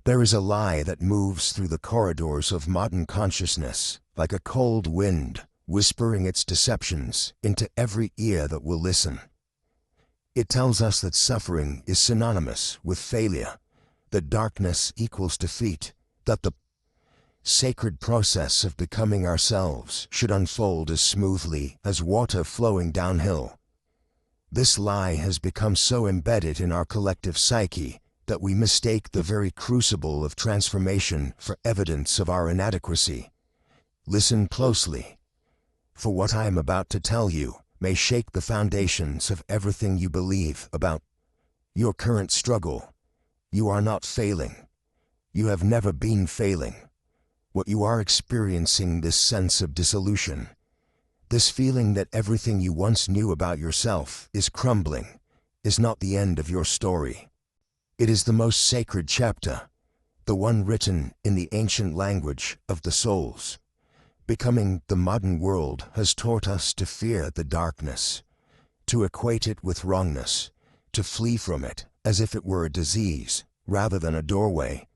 There is a lie that moves through the corridors of modern consciousness, like a cold wind, whispering its deceptions into every ear that will listen. It tells us that suffering is synonymous with failure, that darkness equals defeat, that the sacred process of becoming ourselves should unfold as smoothly as water flowing downhill. This lie has become so embedded in our collective psyche that we mistake the very crucible of transformation for evidence of our inadequacy. Listen closely, for what I am about to tell you may shake the foundations of everything you believe about your current struggle. You are not failing. You have never been failing. What you are experiencing, this sense of dissolution, this feeling that everything you once knew about yourself is crumbling, is not the end of your story. It is the most sacred chapter, the one written in the ancient language of the souls. Becoming the modern world has taught us to fear the darkness, to equate it with wrongness, to flee from it as if it were a disease rather than a doorway.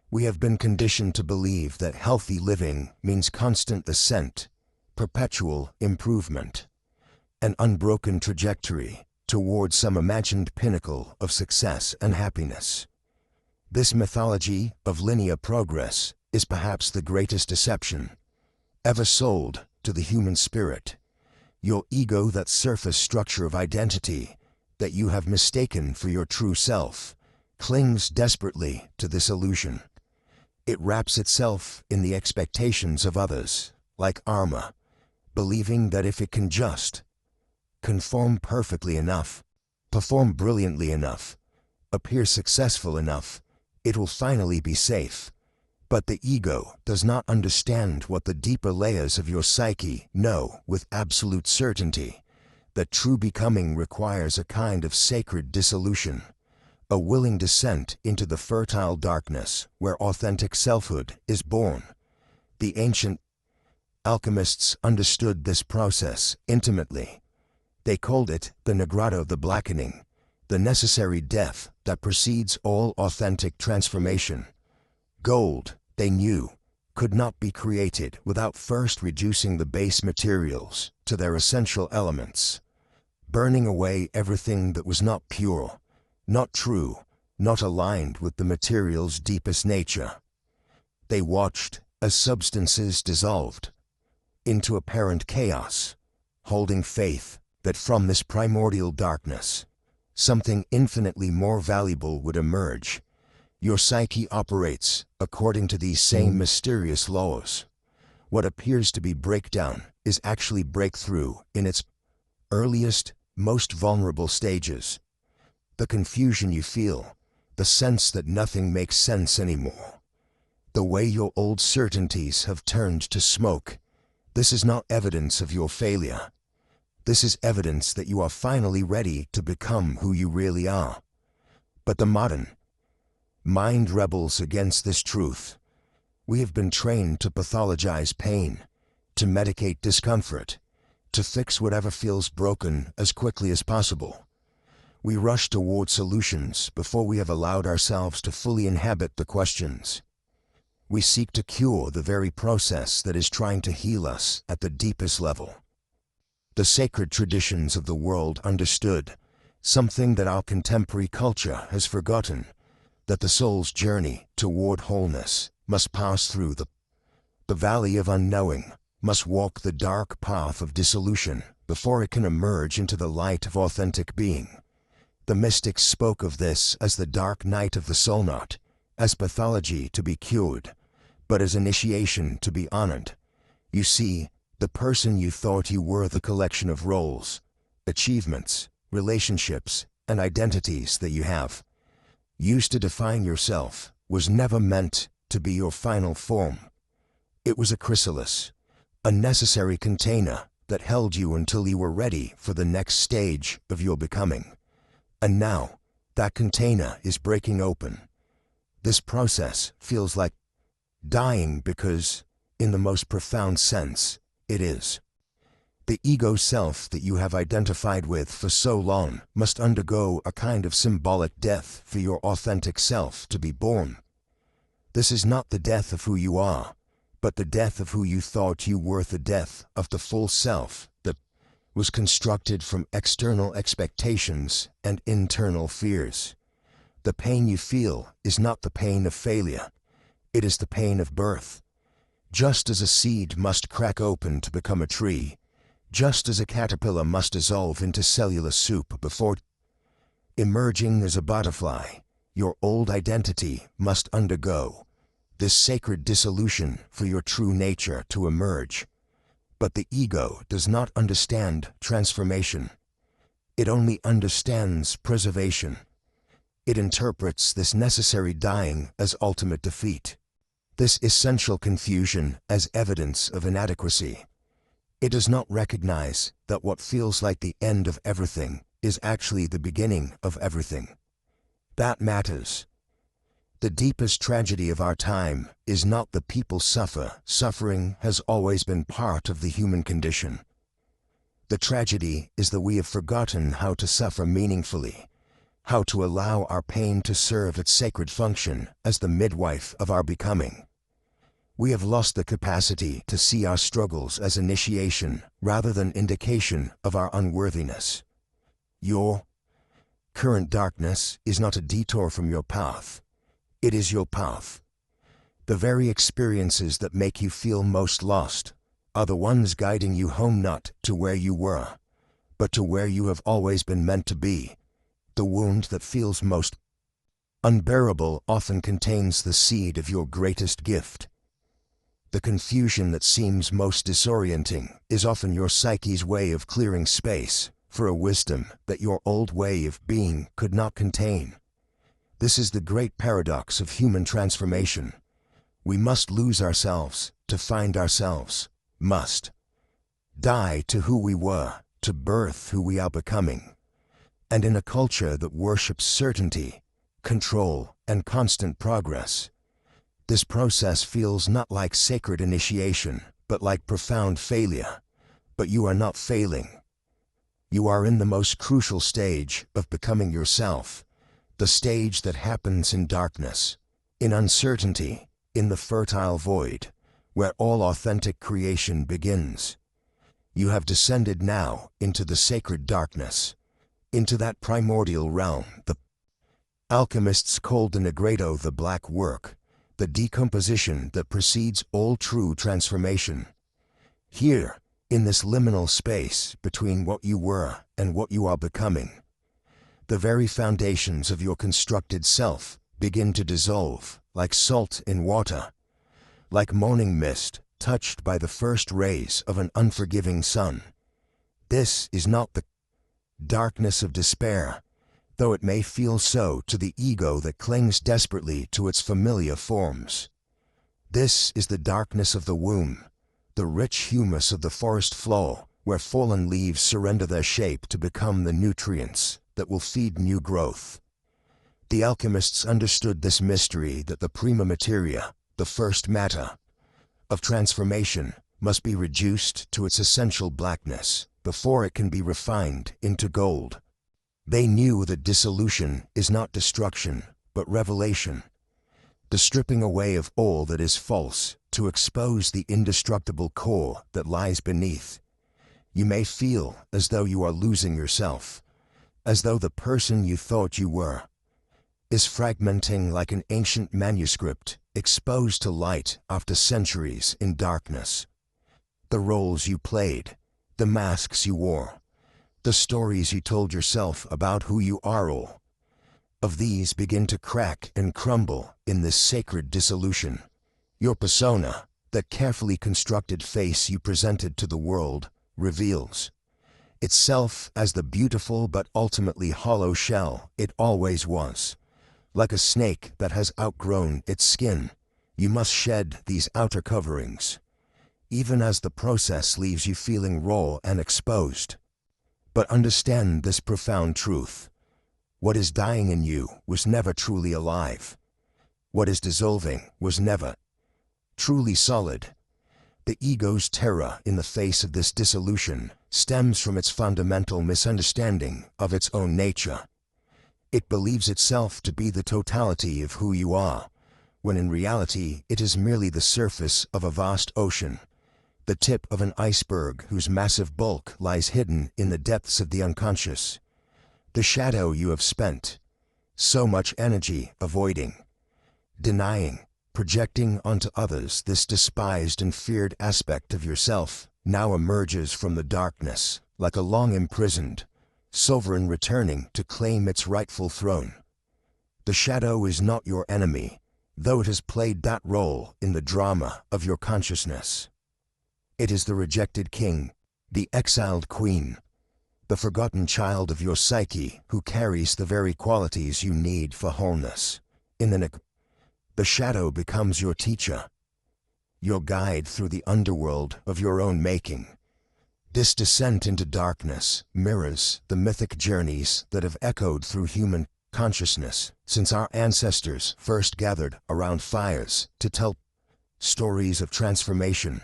We have been conditioned to believe that healthy living means constant ascent, perpetual improvement, an unbroken trajectory toward some imagined pinnacle of success and happiness. This mythology of linear progress is perhaps the greatest deception ever sold to the human spirit. Your ego, that surface structure of identity that you have mistaken for your true self, clings desperately to this illusion. It wraps itself in the expectations of others, like armor, believing that if it can just conform perfectly enough, perform brilliantly enough, appear successful enough, it will finally be safe. But the ego does not understand what the deeper layers of your psyche know with absolute certainty, that true becoming requires a kind of sacred dissolution, a willing descent into the fertile darkness where authentic selfhood is born. The ancient alchemists understood this process intimately. They called it the Nigredo, the blackening, the necessary death that precedes all authentic transformation. Gold, they knew, could not be created without first reducing the base materials to their essential elements, burning away everything that was not pure, not true, not aligned with the material's deepest nature. They watched as substances dissolved into apparent chaos, holding faith that from this primordial darkness, something infinitely more valuable would emerge. Your psyche operates according to these same mysterious laws. What appears to be breakdown is actually breakthrough in its earliest, most vulnerable stages. The confusion you feel, the sense that nothing makes sense anymore, the way your old certainties have turned to smoke, this is not evidence of your failure. This is evidence that you are finally ready to become who you really are. But the modern mind rebels against this truth. We have been trained to pathologize pain, to medicate discomfort, to fix whatever feels broken as quickly as possible. We rush toward solutions before we have allowed ourselves to fully inhabit the questions. We seek to cure the very process that is trying to heal us at the deepest level. The sacred traditions of the world understood something that our contemporary culture has forgotten, that the soul's journey toward wholeness must pass through the valley of unknowing, must walk the dark path of dissolution before it can emerge into the light of authentic being. The mystics spoke of this as the dark night of the soul, not as pathology to be cured, but as initiation to be honored. You see, the person you thought you were, the collection of roles, achievements, relationships, and identities that you have used to define yourself, was never meant to be your final form. It was a chrysalis, a necessary container that held you until you were ready for the next stage of your becoming. And now, that container is breaking open. This process feels like dying because, in the most profound sense, it is. The ego self that you have identified with for so long must undergo a kind of symbolic death for your authentic self to be born. This is not the death of who you are, but the death of who you thought you were, the death of the full self that was constructed from external expectations and internal fears. The pain you feel is not the pain of failure, it is the pain of birth. Just as a seed must crack open to become a tree, just as a caterpillar must dissolve into cellular soup before emerging as a butterfly, your old identity must undergo this sacred dissolution for your true nature to emerge. But the ego does not understand transformation. It only understands preservation. It interprets this necessary dying as ultimate defeat, this essential confusion as evidence of inadequacy. It does not recognize that what feels like the end of everything is actually the beginning of everything. That matters. The deepest tragedy of our time is not that people suffer. Suffering has always been part of the human condition. The tragedy is that we have forgotten how to suffer meaningfully, how to allow our pain to serve its sacred function as the midwife of our becoming. We have lost the capacity to see our struggles as initiation rather than indication of our unworthiness. Your current darkness is not a detour from your path. It is your path. The very experiences that make you feel most lost are the ones guiding you home, not to where you were, but to where you have always been meant to be. The wound that feels most unbearable often contains the seed of your greatest gift. The confusion that seems most disorienting is often your psyche's way of clearing space for a wisdom that your old way of being could not contain. This is the great paradox of human transformation. We must lose ourselves to find ourselves, must die to who we were to birth who we are becoming. And in a culture that worships certainty, control, and constant progress, this process feels not like sacred initiation, but like profound failure. But you are not failing. You are in the most crucial stage of becoming yourself, the stage that happens in darkness, in uncertainty, in the fertile void, where all authentic creation begins. You have descended now into the sacred darkness, into that primordial realm the alchemists called the Nigredo, the black work, the decomposition that precedes all true transformation. Here, in this liminal space between what you were and what you are becoming, the very foundations of your constructed self begin to dissolve like salt in water, like morning mist touched by the first rays of an unforgiving sun. This is not the darkness of despair, though it may feel so to the ego that clings desperately to its familiar forms. This is the darkness of the womb, the rich humus of the forest floor, where fallen leaves surrender their shape to become the nutrients that will feed new growth. The alchemists understood this mystery, that the prima materia, the first matter of transformation, must be reduced to its essential blackness before it can be refined into gold. They knew that dissolution is not destruction, but revelation, the stripping away of all that is false to expose the indestructible core that lies beneath. You may feel as though you are losing yourself, as though the person you thought you were is fragmenting like an ancient manuscript exposed to light after centuries in darkness. The roles you played, the masks you wore, the stories you told yourself about who you are, all of these begin to crack and crumble in this sacred dissolution. Your persona, that carefully constructed face you presented to the world, reveals itself as the beautiful but ultimately hollow shell it always was. Like a snake that has outgrown its skin, you must shed these outer coverings, even as the process leaves you feeling raw and exposed. But understand this profound truth. What is dying in you was never truly alive. What is dissolving was never truly solid. The ego's terror in the face of this dissolution stems from its fundamental misunderstanding of its own nature. It believes itself to be the totality of who you are, when in reality it is merely the surface of a vast ocean, the tip of an iceberg whose massive bulk lies hidden in the depths of the unconscious. The shadow you have spent so much energy avoiding, denying, projecting onto others, this despised and feared aspect of yourself, now emerges from the darkness, like a long-imprisoned sovereign returning to claim its rightful throne. The shadow is not your enemy, though it has played that role in the drama of your consciousness. It is the rejected king, the exiled queen, the forgotten child of your psyche who carries the very qualities you need for wholeness. In the shadow becomes your teacher, your guide through the underworld of your own making. This descent into darkness mirrors the mythic journeys that have echoed through human consciousness since our ancestors first gathered around fires to tell stories of transformation.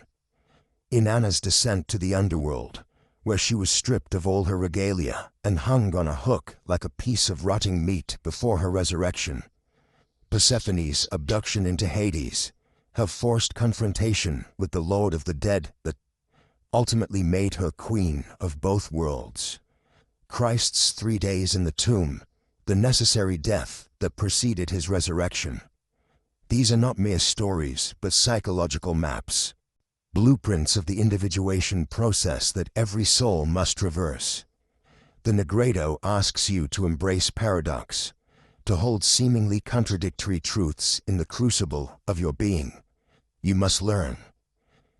In Anna's descent to the underworld, where she was stripped of all her regalia and hung on a hook like a piece of rotting meat before her resurrection, Persephone's abduction into Hades, her forced confrontation with the Lord of the Dead that ultimately made her queen of both worlds, Christ's 3 days in the tomb, the necessary death that preceded his resurrection. These are not mere stories, but psychological maps, blueprints of the individuation process that every soul must traverse. The Nigredo asks you to embrace paradox, to hold seemingly contradictory truths in the crucible of your being. You must learn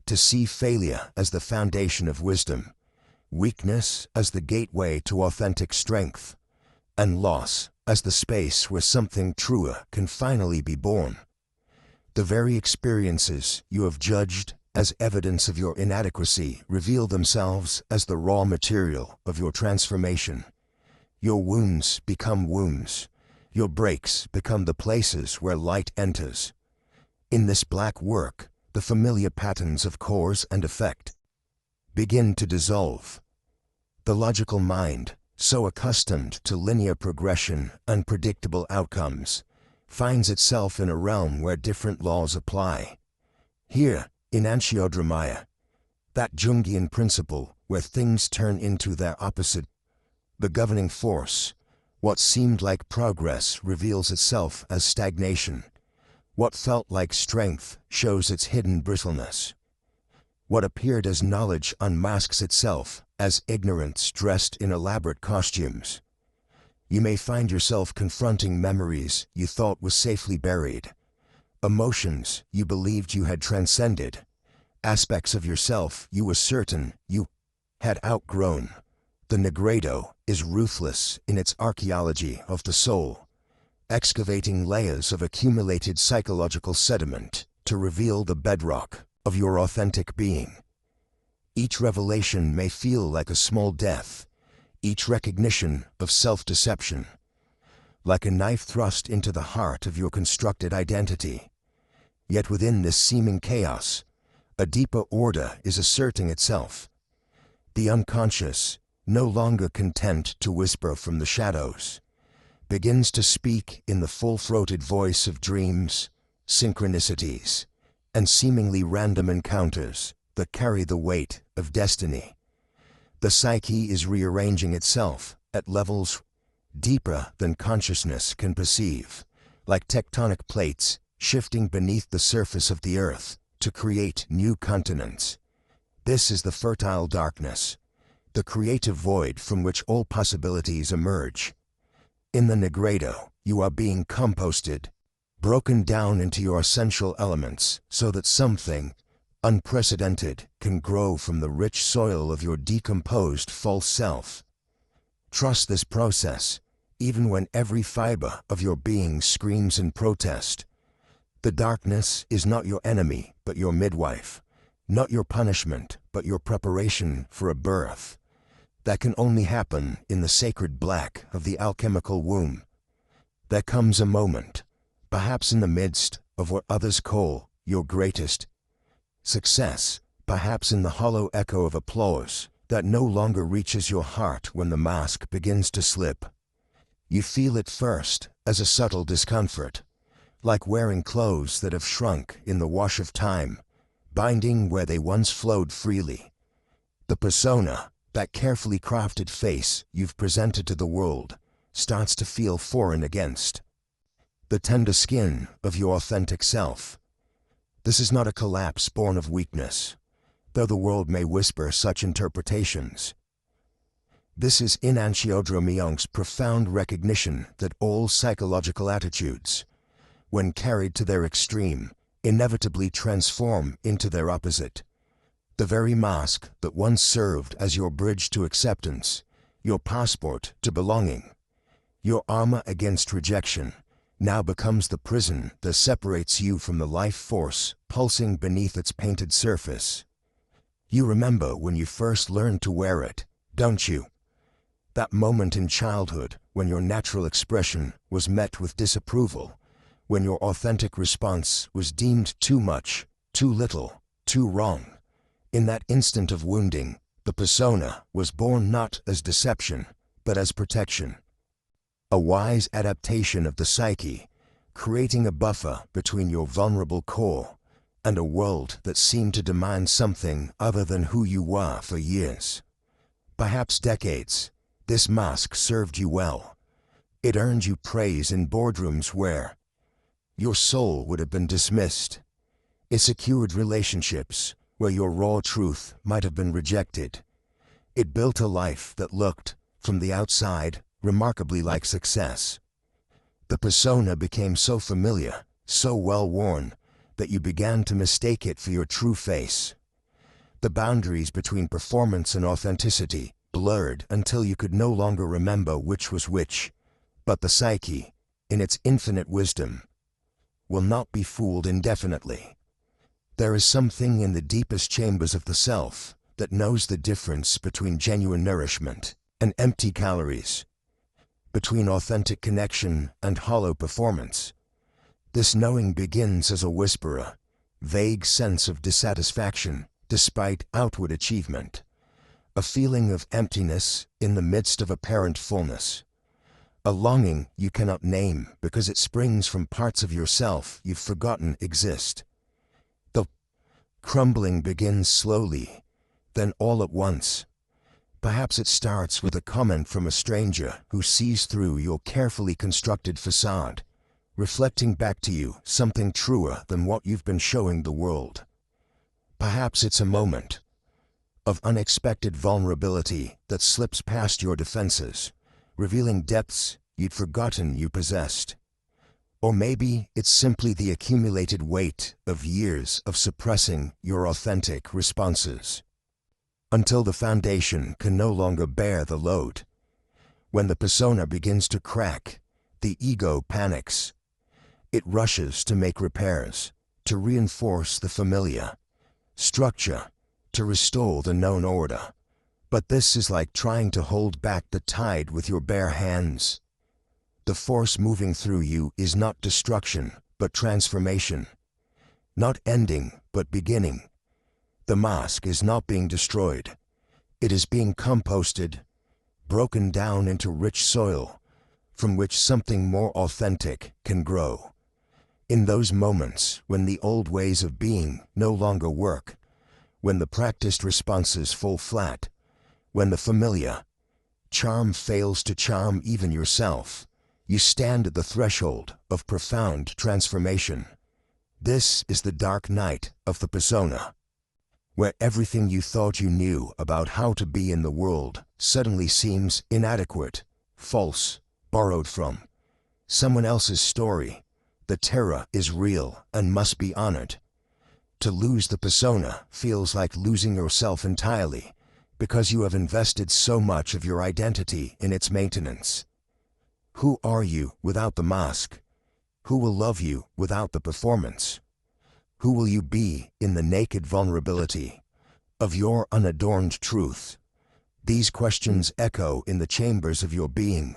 to see failure as the foundation of wisdom, weakness as the gateway to authentic strength, and loss as the space where something truer can finally be born. The very experiences you have judged as evidence of your inadequacy reveal themselves as the raw material of your transformation. Your wounds become wounds. Your breaks become the places where light enters. In this black work, the familiar patterns of cause and effect begin to dissolve. The logical mind, so accustomed to linear progression and predictable outcomes, finds itself in a realm where different laws apply. Here, in Antiodramaya, that Jungian principle where things turn into their opposite, the governing force, what seemed like progress reveals itself as stagnation. What felt like strength shows its hidden brittleness. What appeared as knowledge unmasks itself as ignorance dressed in elaborate costumes. You may find yourself confronting memories you thought were safely buried, emotions you believed you had transcended, aspects of yourself you were certain you had outgrown. The Nigredo is ruthless in its archaeology of the soul, excavating layers of accumulated psychological sediment to reveal the bedrock of your authentic being. Each revelation may feel like a small death, each recognition of self-deception, like a knife thrust into the heart of your constructed identity. Yet within this seeming chaos, a deeper order is asserting itself. The unconscious, no longer content to whisper from the shadows, begins to speak in the full-throated voice of dreams, synchronicities, and seemingly random encounters that carry the weight of destiny. The psyche is rearranging itself at levels deeper than consciousness can perceive, like tectonic plates shifting beneath the surface of the earth to create new continents. This is the fertile darkness, the creative void from which all possibilities emerge. In the Nigredo, you are being composted, broken down into your essential elements so that something unprecedented can grow from the rich soil of your decomposed false self. Trust this process, even when every fiber of your being screams in protest. The darkness is not your enemy, but your midwife, not your punishment, but your preparation for a birth that can only happen in the sacred black of the alchemical womb. There comes a moment, perhaps in the midst of what others call your greatest success, perhaps in the hollow echo of applause that no longer reaches your heart when the mask begins to slip. You feel it first as a subtle discomfort, like wearing clothes that have shrunk in the wash of time, binding where they once flowed freely. The persona, that carefully crafted face you've presented to the world, starts to feel foreign against the tender skin of your authentic self. This is not a collapse born of weakness, though the world may whisper such interpretations. This is Jung's profound recognition that all psychological attitudes, when carried to their extreme, inevitably transform into their opposite. The very mask that once served as your bridge to acceptance, your passport to belonging, your armor against rejection, now becomes the prison that separates you from the life force pulsing beneath its painted surface. You remember when you first learned to wear it, don't you? That moment in childhood when your natural expression was met with disapproval, when your authentic response was deemed too much, too little, too wrong. In that instant of wounding, the persona was born not as deception, but as protection. A wise adaptation of the psyche, creating a buffer between your vulnerable core and a world that seemed to demand something other than who you were for years. Perhaps decades. This mask served you well. It earned you praise in boardrooms where your soul would have been dismissed. It secured relationships where your raw truth might have been rejected. It built a life that looked, from the outside, remarkably like success. The persona became so familiar, so well-worn, that you began to mistake it for your true face. The boundaries between performance and authenticity blurred until you could no longer remember which was which. But the psyche, in its infinite wisdom, will not be fooled indefinitely. There is something in the deepest chambers of the self that knows the difference between genuine nourishment and empty calories, between authentic connection and hollow performance. This knowing begins as a whisperer, vague sense of dissatisfaction despite outward achievement, a feeling of emptiness in the midst of apparent fullness, a longing you cannot name because it springs from parts of yourself you've forgotten exist. The crumbling begins slowly, then all at once. Perhaps it starts with a comment from a stranger who sees through your carefully constructed facade, reflecting back to you something truer than what you've been showing the world. Perhaps it's a moment of unexpected vulnerability that slips past your defenses, revealing depths you'd forgotten you possessed. Or maybe it's simply the accumulated weight of years of suppressing your authentic responses, until the foundation can no longer bear the load. When the persona begins to crack, the ego panics. It rushes to make repairs, to reinforce the familiar structure, to restore the known order. But this is like trying to hold back the tide with your bare hands. The force moving through you is not destruction, but transformation. Not ending, but beginning. The mask is not being destroyed. It is being composted, broken down into rich soil, from which something more authentic can grow. In those moments when the old ways of being no longer work, when the practiced responses fall flat, when the familiar charm fails to charm even yourself, you stand at the threshold of profound transformation. This is the dark night of the persona, where everything you thought you knew about how to be in the world suddenly seems inadequate, false, borrowed from someone else's story. The terror is real and must be honored. To lose the persona feels like losing yourself entirely, because you have invested so much of your identity in its maintenance. Who are you without the mask? Who will love you without the performance? Who will you be in the naked vulnerability of your unadorned truth? These questions echo in the chambers of your being,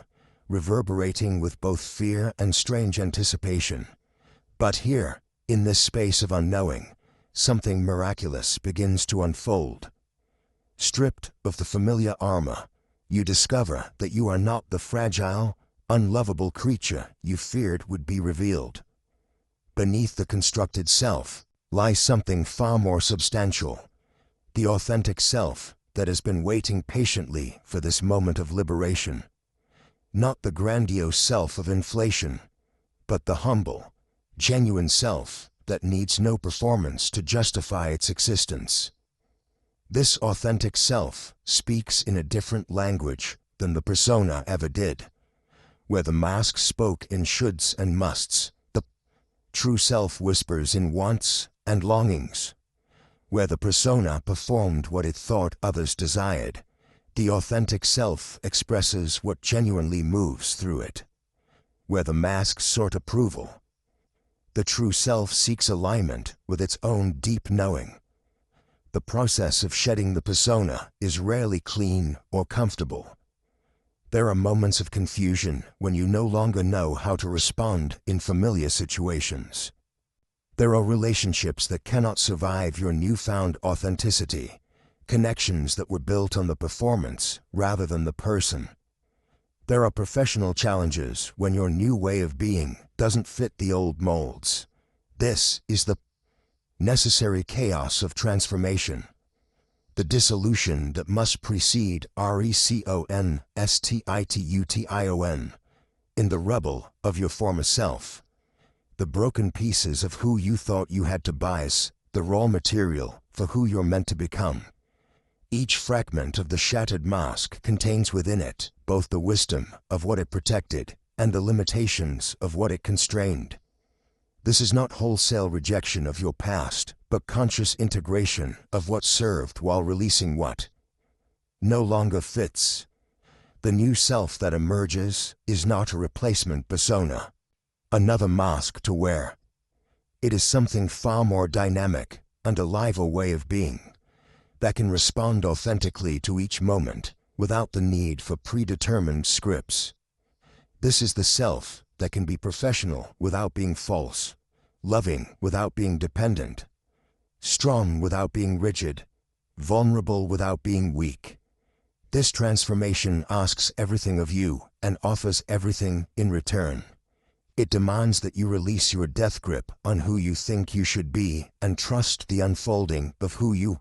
reverberating with both fear and strange anticipation. But here, in this space of unknowing, something miraculous begins to unfold. Stripped of the familiar armor, you discover that you are not the fragile, unlovable creature you feared would be revealed. beneath the constructed self, lies something far more substantial. The authentic self that has been waiting patiently for this moment of liberation. Not the grandiose self of inflation, but the humble, genuine self that needs no performance to justify its existence. This authentic self speaks in a different language than the persona ever did. Where the mask spoke in shoulds and musts, the true self whispers in wants and longings. Where the persona performed what it thought others desired, the authentic self expresses what genuinely moves through it. Where the masks sought approval, the true self seeks alignment with its own deep knowing. The process of shedding the persona is rarely clean or comfortable. There are moments of confusion when you no longer know how to respond in familiar situations. There are relationships that cannot survive your newfound authenticity, connections that were built on the performance rather than the person. There are professional challenges when your new way of being doesn't fit the old molds. This is the necessary chaos of transformation. The dissolution that must precede reconciliation in the rubble of your former self. The broken pieces of who you thought you had to bias, the raw material for who you're meant to become. Each fragment of the shattered mask contains within it both the wisdom of what it protected and the limitations of what it constrained. This is not wholesale rejection of your past, but conscious integration of what served while releasing what no longer fits. The new self that emerges is not a replacement persona, another mask to wear. It is something far more dynamic and alive, a way of being that can respond authentically to each moment without the need for predetermined scripts. This is the self that can be professional without being false, loving without being dependent, strong without being rigid, vulnerable without being weak. This transformation asks everything of you and offers everything in return. It demands that you release your death grip on who you think you should be and trust the unfolding of who you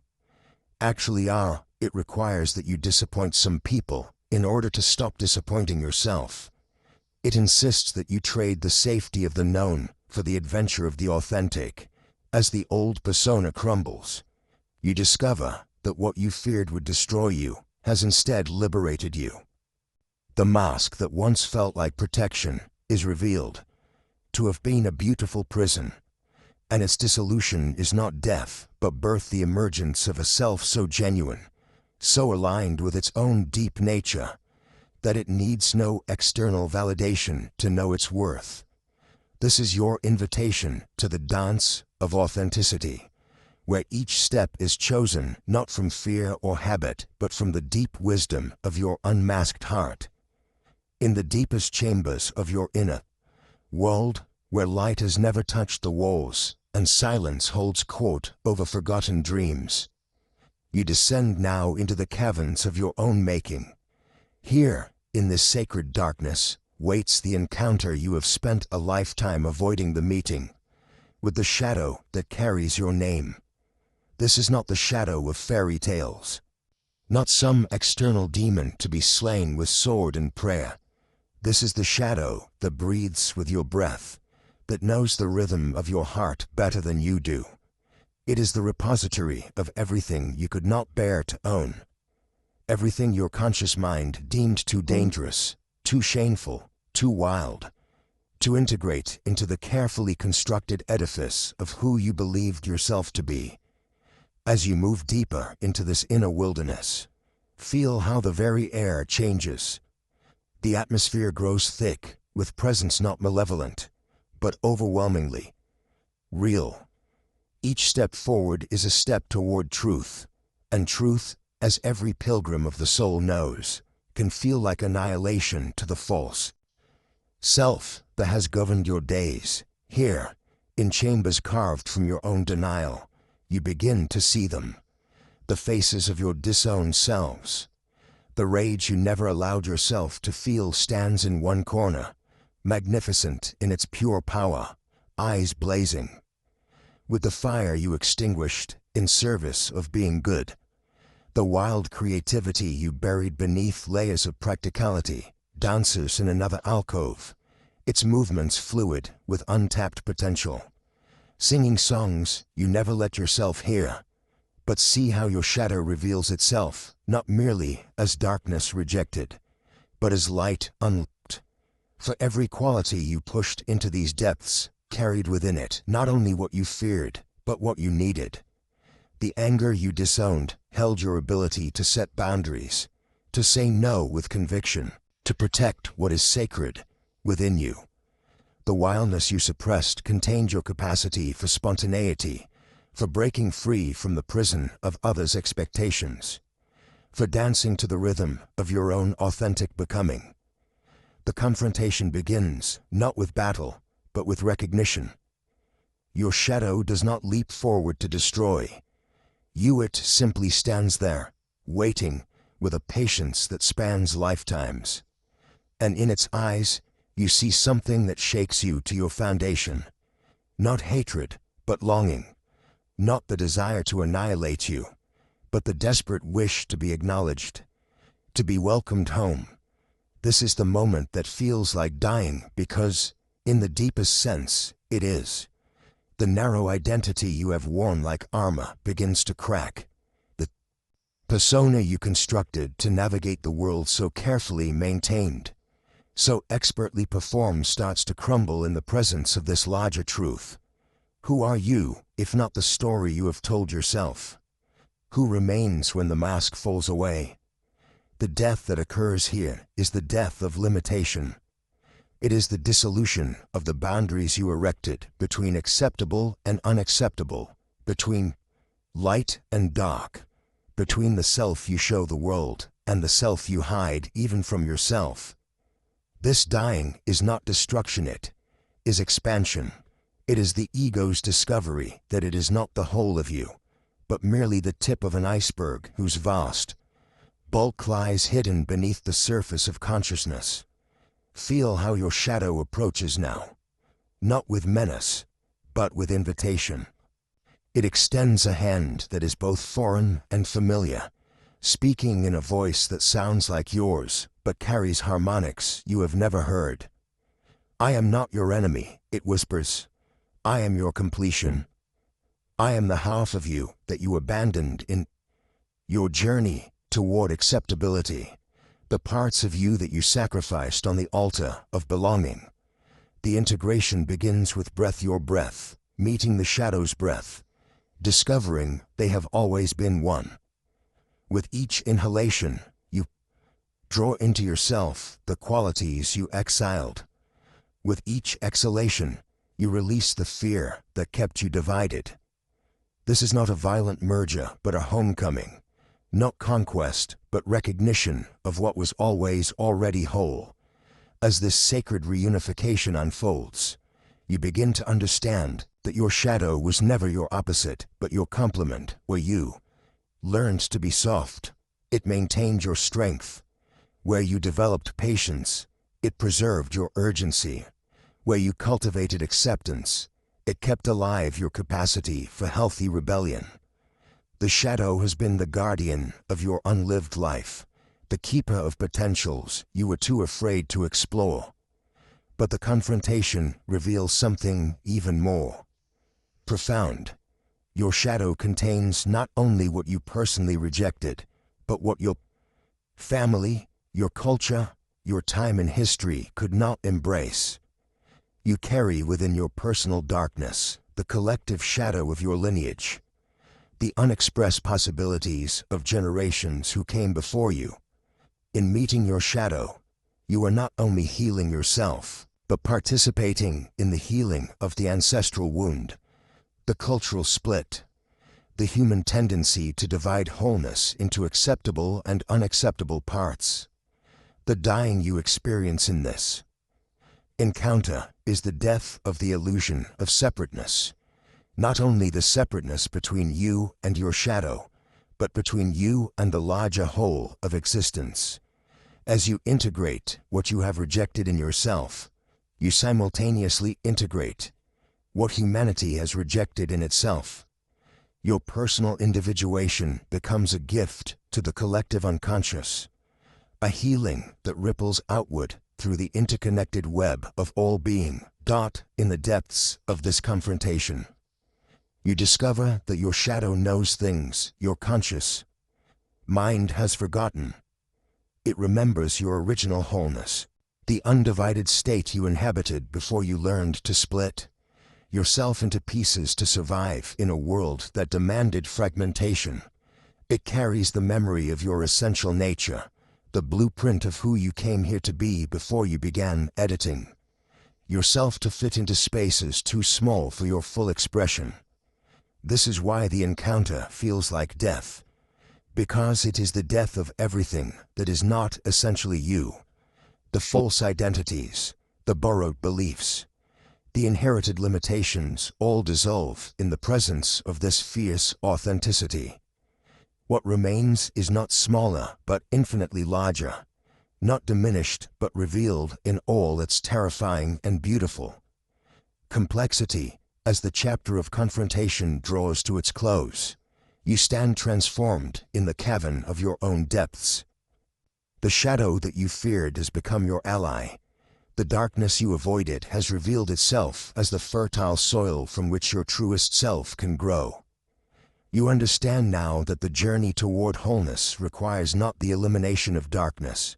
actually are. It requires that you disappoint some people in order to stop disappointing yourself. It insists that you trade the safety of the known for the adventure of the authentic. As the old persona crumbles, you discover that what you feared would destroy you has instead liberated you. The mask that once felt like protection is revealed to have been a beautiful prison, and its dissolution is not death, but birth, the emergence of a self so genuine, so aligned with its own deep nature, that it needs no external validation to know its worth. This is your invitation to the dance of authenticity, where each step is chosen not from fear or habit, but from the deep wisdom of your unmasked heart. In the deepest chambers of your inner world, where light has never touched the walls and silence holds court over forgotten dreams, you descend now into the caverns of your own making. Here, in this sacred darkness, waits the encounter you have spent a lifetime avoiding, the meeting with the shadow that carries your name. This is not the shadow of fairy tales, not some external demon to be slain with sword and prayer. This is the shadow that breathes with your breath, that knows the rhythm of your heart better than you do. It is the repository of everything you could not bear to own, everything your conscious mind deemed too dangerous, too shameful, too wild, to integrate into the carefully constructed edifice of who you believed yourself to be. As you move deeper into this inner wilderness, feel how the very air changes. The atmosphere grows thick with presence not malevolent, but overwhelmingly real. Each step forward is a step toward truth, and truth, as every pilgrim of the soul knows, can feel like annihilation to the false self that has governed your days. Here, in chambers carved from your own denial, you begin to see them, the faces of your disowned selves. The rage you never allowed yourself to feel stands in one corner, magnificent in its pure power, eyes blazing, with the fire you extinguished in service of being good, the wild creativity you buried beneath layers of practicality, dances in another alcove, its movements fluid with untapped potential, singing songs you never let yourself hear. But see how your shadow reveals itself, not merely as darkness rejected, but as light unlocked. For every quality you pushed into these depths carried within it not only what you feared, but what you needed. The anger you disowned held your ability to set boundaries, to say no with conviction, to protect what is sacred within you. The wildness you suppressed contained your capacity for spontaneity, for breaking free from the prison of others' expectations, for dancing to the rhythm of your own authentic becoming. The confrontation begins not with battle, but with recognition. Your shadow does not leap forward to destroy. It simply stands there, waiting with a patience that spans lifetimes. And in its eyes, you see something that shakes you to your foundation. Not hatred, but longing. Not the desire to annihilate you, but the desperate wish to be acknowledged, to be welcomed home. This is the moment that feels like dying because, in the deepest sense, it is. The narrow identity you have worn like armor begins to crack. The persona you constructed to navigate the world so carefully maintained, so expertly performed starts to crumble in the presence of this larger truth. Who are you, if not the story you have told yourself? Who remains when the mask falls away? The death that occurs here is the death of limitation. It is the dissolution of the boundaries you erected between acceptable and unacceptable, between light and dark, between the self you show the world and the self you hide even from yourself. This dying is not destruction, it is expansion. It is the ego's discovery that it is not the whole of you, but merely the tip of an iceberg whose vast bulk lies hidden beneath the surface of consciousness. Feel how your shadow approaches now, not with menace, but with invitation. It extends a hand that is both foreign and familiar, speaking in a voice that sounds like yours, but carries harmonics you have never heard. I am not your enemy, it whispers. I am your completion. I am the half of you that you abandoned in your journey toward acceptability, the parts of you that you sacrificed on the altar of belonging. The integration begins with your breath, meeting the shadow's breath, discovering they have always been one. With each inhalation, you draw into yourself the qualities you exiled. With each exhalation, you release the fear that kept you divided. This is not a violent merger, but a homecoming. Not conquest, but recognition of what was always already whole. As this sacred reunification unfolds, you begin to understand that your shadow was never your opposite, but your complement, where you learned to be soft. It maintained your strength. Where you developed patience, it preserved your urgency. Where you cultivated acceptance, it kept alive your capacity for healthy rebellion. The shadow has been the guardian of your unlived life, the keeper of potentials you were too afraid to explore. But the confrontation reveals something even more profound. Your shadow contains not only what you personally rejected, but what your family, your culture, your time in history could not embrace. You carry within your personal darkness the collective shadow of your lineage, the unexpressed possibilities of generations who came before you. In meeting your shadow, you are not only healing yourself, but participating in the healing of the ancestral wound, the cultural split, the human tendency to divide wholeness into acceptable and unacceptable parts. The dying you experience in this encounter is the death of the illusion of separateness. Not only the separateness between you and your shadow, but between you and the larger whole of existence. As you integrate what you have rejected in yourself, you simultaneously integrate what humanity has rejected in itself. Your personal individuation becomes a gift to the collective unconscious, a healing that ripples outward through the interconnected web of all being. In the depths of this confrontation, you discover that your shadow knows things your conscious mind has forgotten. It remembers your original wholeness, the undivided state you inhabited before you learned to split yourself into pieces to survive in a world that demanded fragmentation. It carries the memory of your essential nature, the blueprint of who you came here to be before you began editing yourself to fit into spaces too small for your full expression. This is why the encounter feels like death, because it is the death of everything that is not essentially you. The false identities, the borrowed beliefs, the inherited limitations all dissolve in the presence of this fierce authenticity. What remains is not smaller but infinitely larger, not diminished but revealed in all its terrifying and beautiful complexity. As the chapter of confrontation draws to its close, you stand transformed in the cavern of your own depths. The shadow that you feared has become your ally. The darkness you avoided has revealed itself as the fertile soil from which your truest self can grow. You understand now that the journey toward wholeness requires not the elimination of darkness,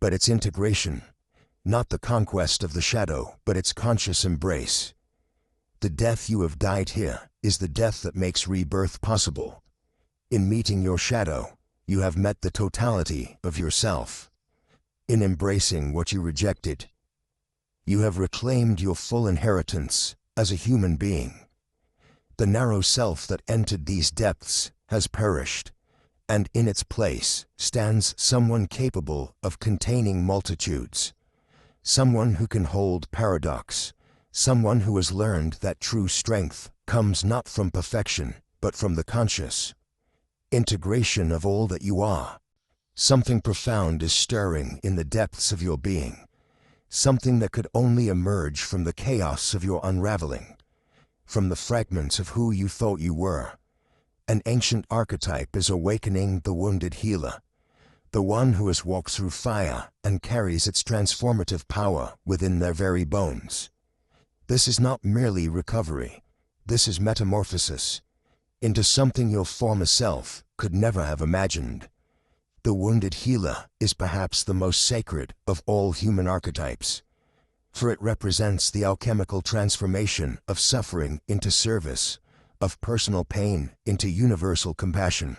but its integration, not the conquest of the shadow, but its conscious embrace. The death you have died here is the death that makes rebirth possible. In meeting your shadow, you have met the totality of yourself. In embracing what you rejected, you have reclaimed your full inheritance as a human being. The narrow self that entered these depths has perished, and in its place stands someone capable of containing multitudes, someone who can hold paradox, someone who has learned that true strength comes not from perfection, but from the conscious integration of all that you are. Something profound is stirring in the depths of your being, something that could only emerge from the chaos of your unraveling, from the fragments of who you thought you were. An ancient archetype is awakening, the wounded healer, the one who has walked through fire and carries its transformative power within their very bones. This is not merely recovery, this is metamorphosis into something your former self could never have imagined. The wounded healer is perhaps the most sacred of all human archetypes, for it represents the alchemical transformation of suffering into service, of personal pain into universal compassion.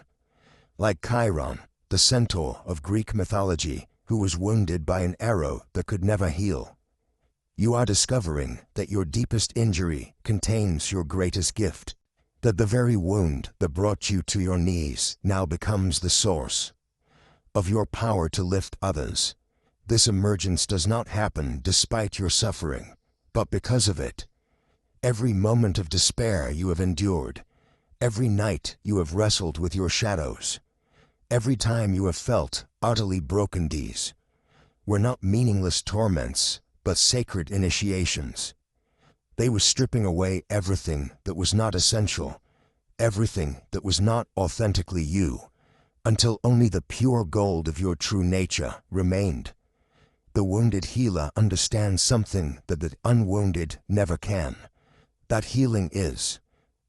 Like Chiron, the centaur of Greek mythology, who was wounded by an arrow that could never heal, you are discovering that your deepest injury contains your greatest gift, that the very wound that brought you to your knees now becomes the source of your power to lift others. This emergence does not happen despite your suffering, but because of it. Every moment of despair you have endured, every night you have wrestled with your shadows, every time you have felt utterly broken, these were not meaningless torments, but sacred initiations. They were stripping away everything that was not essential, everything that was not authentically you, until only the pure gold of your true nature remained. The wounded healer understands something that the unwounded never can. That healing is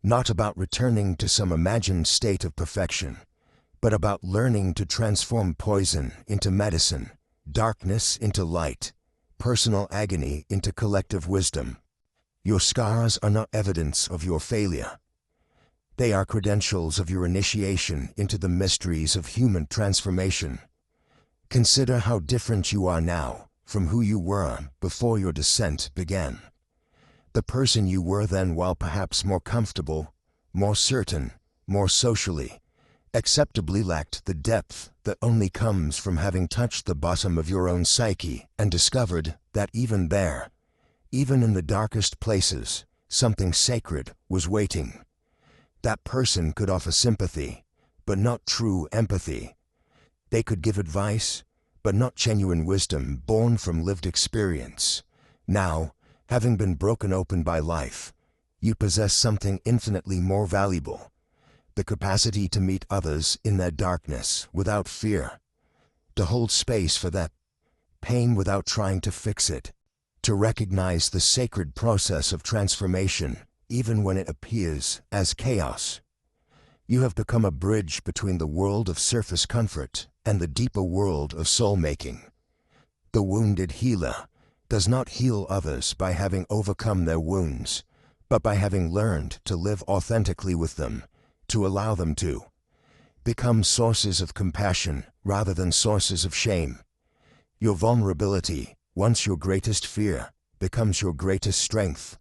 not about returning to some imagined state of perfection, but about learning to transform poison into medicine, darkness into light, personal agony into collective wisdom. Your scars are not evidence of your failure. They are credentials of your initiation into the mysteries of human transformation. Consider how different you are now from who you were before your descent began. The person you were then, while perhaps more comfortable, more certain, more socially acceptably, lacked the depth that only comes from having touched the bottom of your own psyche and discovered that even there, even in the darkest places, something sacred was waiting. That person could offer sympathy, but not true empathy. They could give advice, but not genuine wisdom born from lived experience. Now, having been broken open by life, You possess something infinitely more valuable: the capacity to meet others in their darkness without fear, to hold space for that pain without trying to fix it, to recognize the sacred process of transformation even when it appears as chaos. You have become a bridge between the world of surface comfort and the deeper world of soul-making. The wounded healer does not heal others by having overcome their wounds, but by having learned to live authentically with them, to allow them to become sources of compassion rather than sources of shame. Your vulnerability, once your greatest fear, becomes your greatest strength.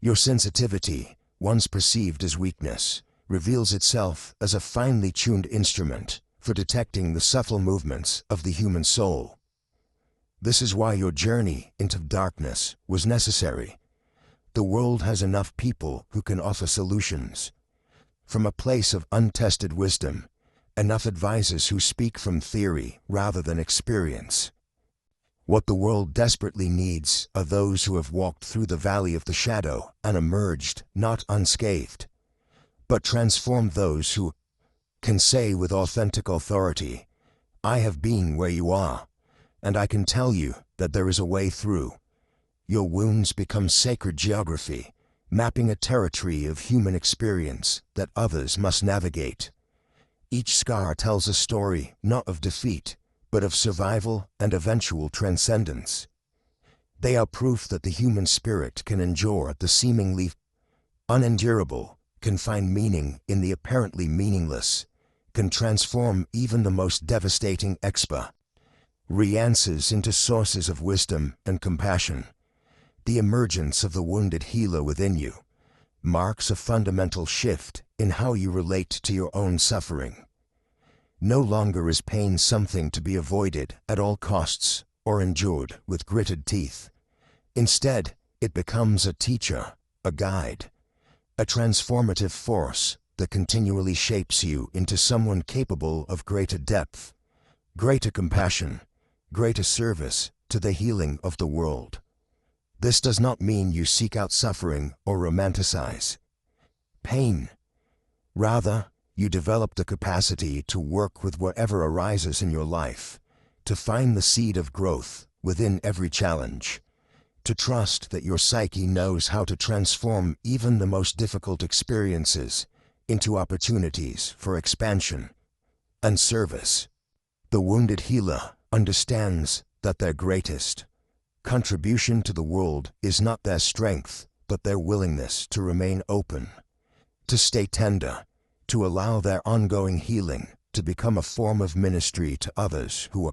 Your sensitivity, once perceived as weakness, reveals itself as a finely tuned instrument for detecting the subtle movements of the human soul. This is why your journey into darkness was necessary. The world has enough people who can offer solutions. From a place of untested wisdom, enough advisors who speak from theory rather than experience. What the world desperately needs are those who have walked through the valley of the shadow and emerged not unscathed, but transformed. Those who can say with authentic authority, "I have been where you are, and I can tell you that there is a way through." Your wounds become sacred geography, mapping a territory of human experience that others must navigate. Each scar tells a story not of defeat, but of survival and eventual transcendence. They are proof that the human spirit can endure the seemingly unendurable, can find meaning in the apparently meaningless, can transform even the most devastating experiences into sources of wisdom and compassion. The emergence of the wounded healer within you marks a fundamental shift in how you relate to your own suffering. No longer is pain something to be avoided at all costs or endured with gritted teeth. Instead, it becomes a teacher, a guide, a transformative force that continually shapes you into someone capable of greater depth, greater compassion, greater service to the healing of the world. This does not mean you seek out suffering or romanticize pain. Rather, you develop the capacity to work with whatever arises in your life, to find the seed of growth within every challenge, to trust that your psyche knows how to transform even the most difficult experiences into opportunities for expansion and service. The wounded healer understands that their greatest contribution to the world is not their strength, but their willingness to remain open, to stay tender, to allow their ongoing healing to become a form of ministry to others who are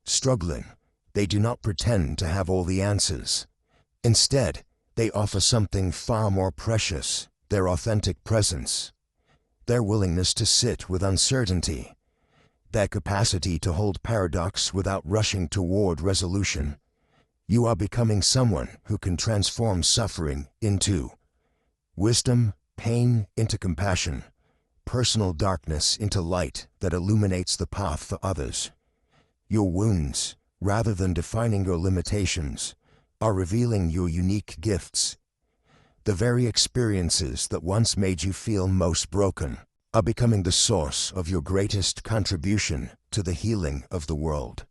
struggling. They do not pretend to have all the answers. Instead, they offer something far more precious: their authentic presence, their willingness to sit with uncertainty, their capacity to hold paradox without rushing toward resolution. You are becoming someone who can transform suffering into wisdom, pain into compassion, personal darkness into light that illuminates the path for others. Your wounds, rather than defining your limitations, are revealing your unique gifts. The very experiences that once made you feel most broken are becoming the source of your greatest contribution to the healing of the world.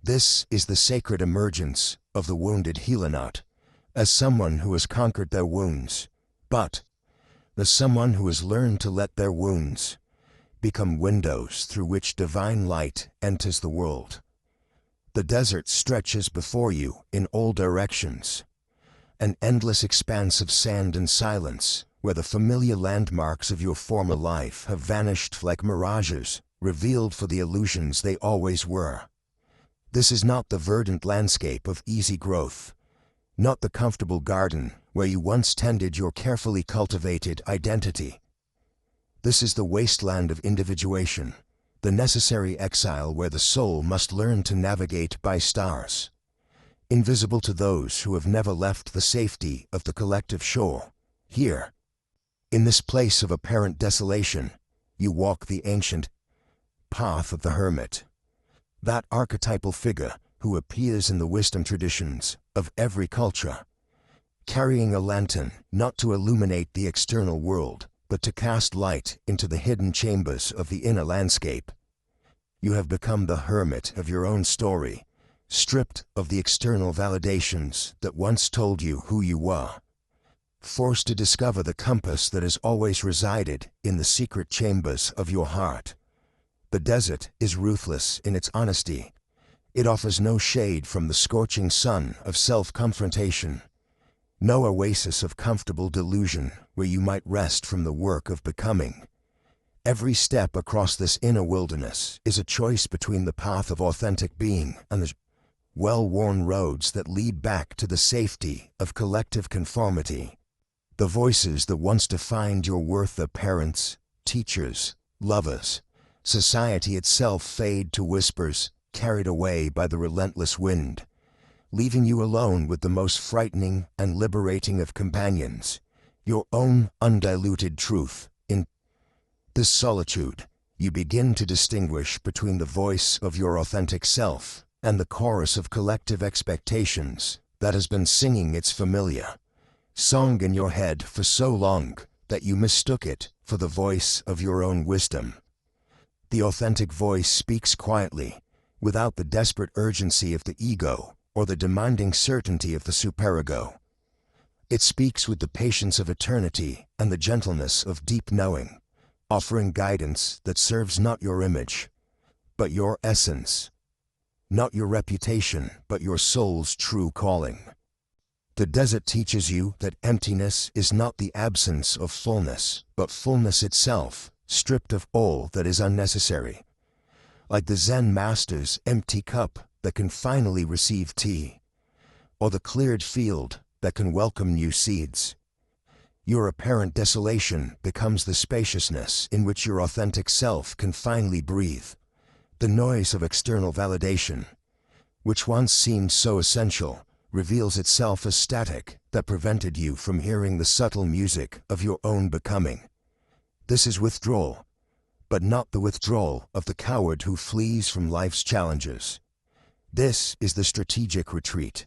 This is the sacred emergence of the wounded healer, not as someone who has conquered their wounds, but as someone who has learned to let their wounds become windows through which divine light enters the world. The desert stretches before you in all directions, an endless expanse of sand and silence, where the familiar landmarks of your former life have vanished like mirages, revealed for the illusions they always were. This is not the verdant landscape of easy growth, not the comfortable garden where you once tended your carefully cultivated identity. This is the wasteland of individuation, the necessary exile where the soul must learn to navigate by stars, invisible to those who have never left the safety of the collective shore. Here, in this place of apparent desolation, you walk the ancient path of the hermit, that archetypal figure who appears in the wisdom traditions of every culture. carrying a lantern not to illuminate the external world, but to cast light into the hidden chambers of the inner landscape. You have become the hermit of your own story, stripped of the external validations that once told you who you were. Forced to discover the compass that has always resided in the secret chambers of your heart. The desert is ruthless in its honesty. It offers no shade from the scorching sun of self-confrontation, no oasis of comfortable delusion where you might rest from the work of becoming. Every step across this inner wilderness is a choice between the path of authentic being and the well-worn roads that lead back to the safety of collective conformity. The voices that once defined your worth of parents, teachers, lovers, society itself fade to whispers carried away by the relentless wind, leaving you alone with the most frightening and liberating of companions, your own undiluted truth. In this solitude, you begin to distinguish between the voice of your authentic self and the chorus of collective expectations that has been singing its familiar song in your head for so long that you mistook it for the voice of your own wisdom. The authentic voice speaks quietly, without the desperate urgency of the ego or the demanding certainty of the superego. It speaks with the patience of eternity and the gentleness of deep knowing, offering guidance that serves not your image, but your essence, not your reputation, but your soul's true calling. The desert teaches you that emptiness is not the absence of fullness, but fullness itself, stripped of all that is unnecessary. Like the Zen master's empty cup that can finally receive tea, or the cleared field that can welcome new seeds. Your apparent desolation becomes the spaciousness in which your authentic self can finally breathe. The noise of external validation, which once seemed so essential, reveals itself as static that prevented you from hearing the subtle music of your own becoming. This is withdrawal, but not the withdrawal of the coward who flees from life's challenges. This is the strategic retreat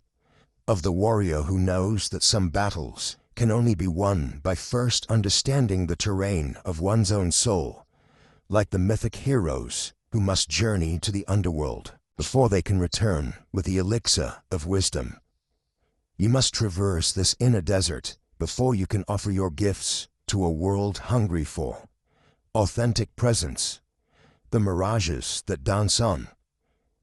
of the warrior who knows that some battles can only be won by first understanding the terrain of one's own soul, like the mythic heroes who must journey to the underworld before they can return with the elixir of wisdom. You must traverse this inner desert before you can offer your gifts to a world hungry for authentic presence. The mirages that dance on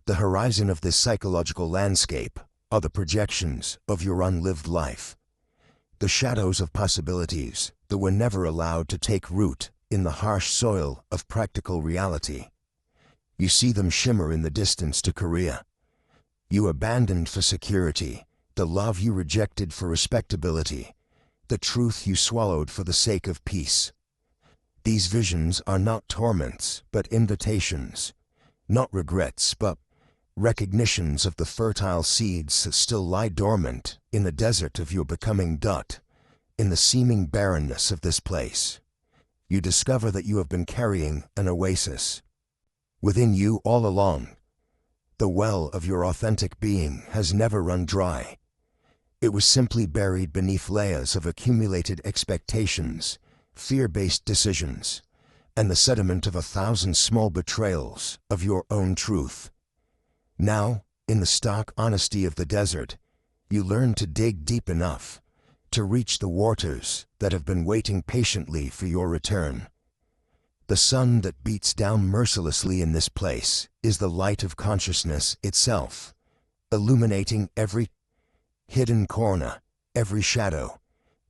the horizon of this psychological landscape are the projections of your unlived life, the shadows of possibilities that were never allowed to take root in the harsh soil of practical reality. You see them shimmer in the distance to Korea. You abandoned for security, the love you rejected for respectability, the truth you swallowed for the sake of peace. These visions are not torments, but invitations, not regrets, but recognitions of the fertile seeds that still lie dormant in the desert of your becoming. In the seeming barrenness of this place, you discover that you have been carrying an oasis within you all along. The well of your authentic being has never run dry. It was simply buried beneath layers of accumulated expectations, fear-based decisions, and the sediment of 1,000 small betrayals of your own truth. Now, in the stark honesty of the desert, you learn to dig deep enough to reach the waters that have been waiting patiently for your return. The sun that beats down mercilessly in this place is the light of consciousness itself, illuminating every hidden corner, every shadow,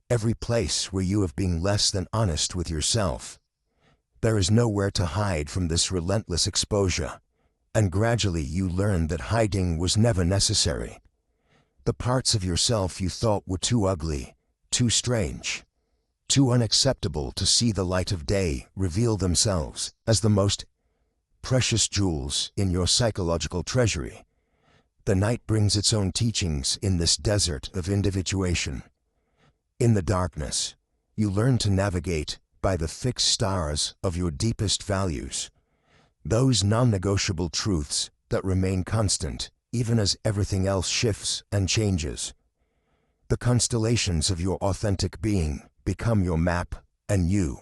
every place where you have been less than honest with yourself. There is nowhere to hide from this relentless exposure, and gradually you learn that hiding was never necessary. The parts of yourself you thought were too ugly, too strange, too unacceptable to see the light of day reveal themselves as the most precious jewels in your psychological treasury. The night brings its own teachings in this desert of individuation. In the darkness, you learn to navigate by the fixed stars of your deepest values, those non-negotiable truths that remain constant even as everything else shifts and changes. The constellations of your authentic being become your map, and you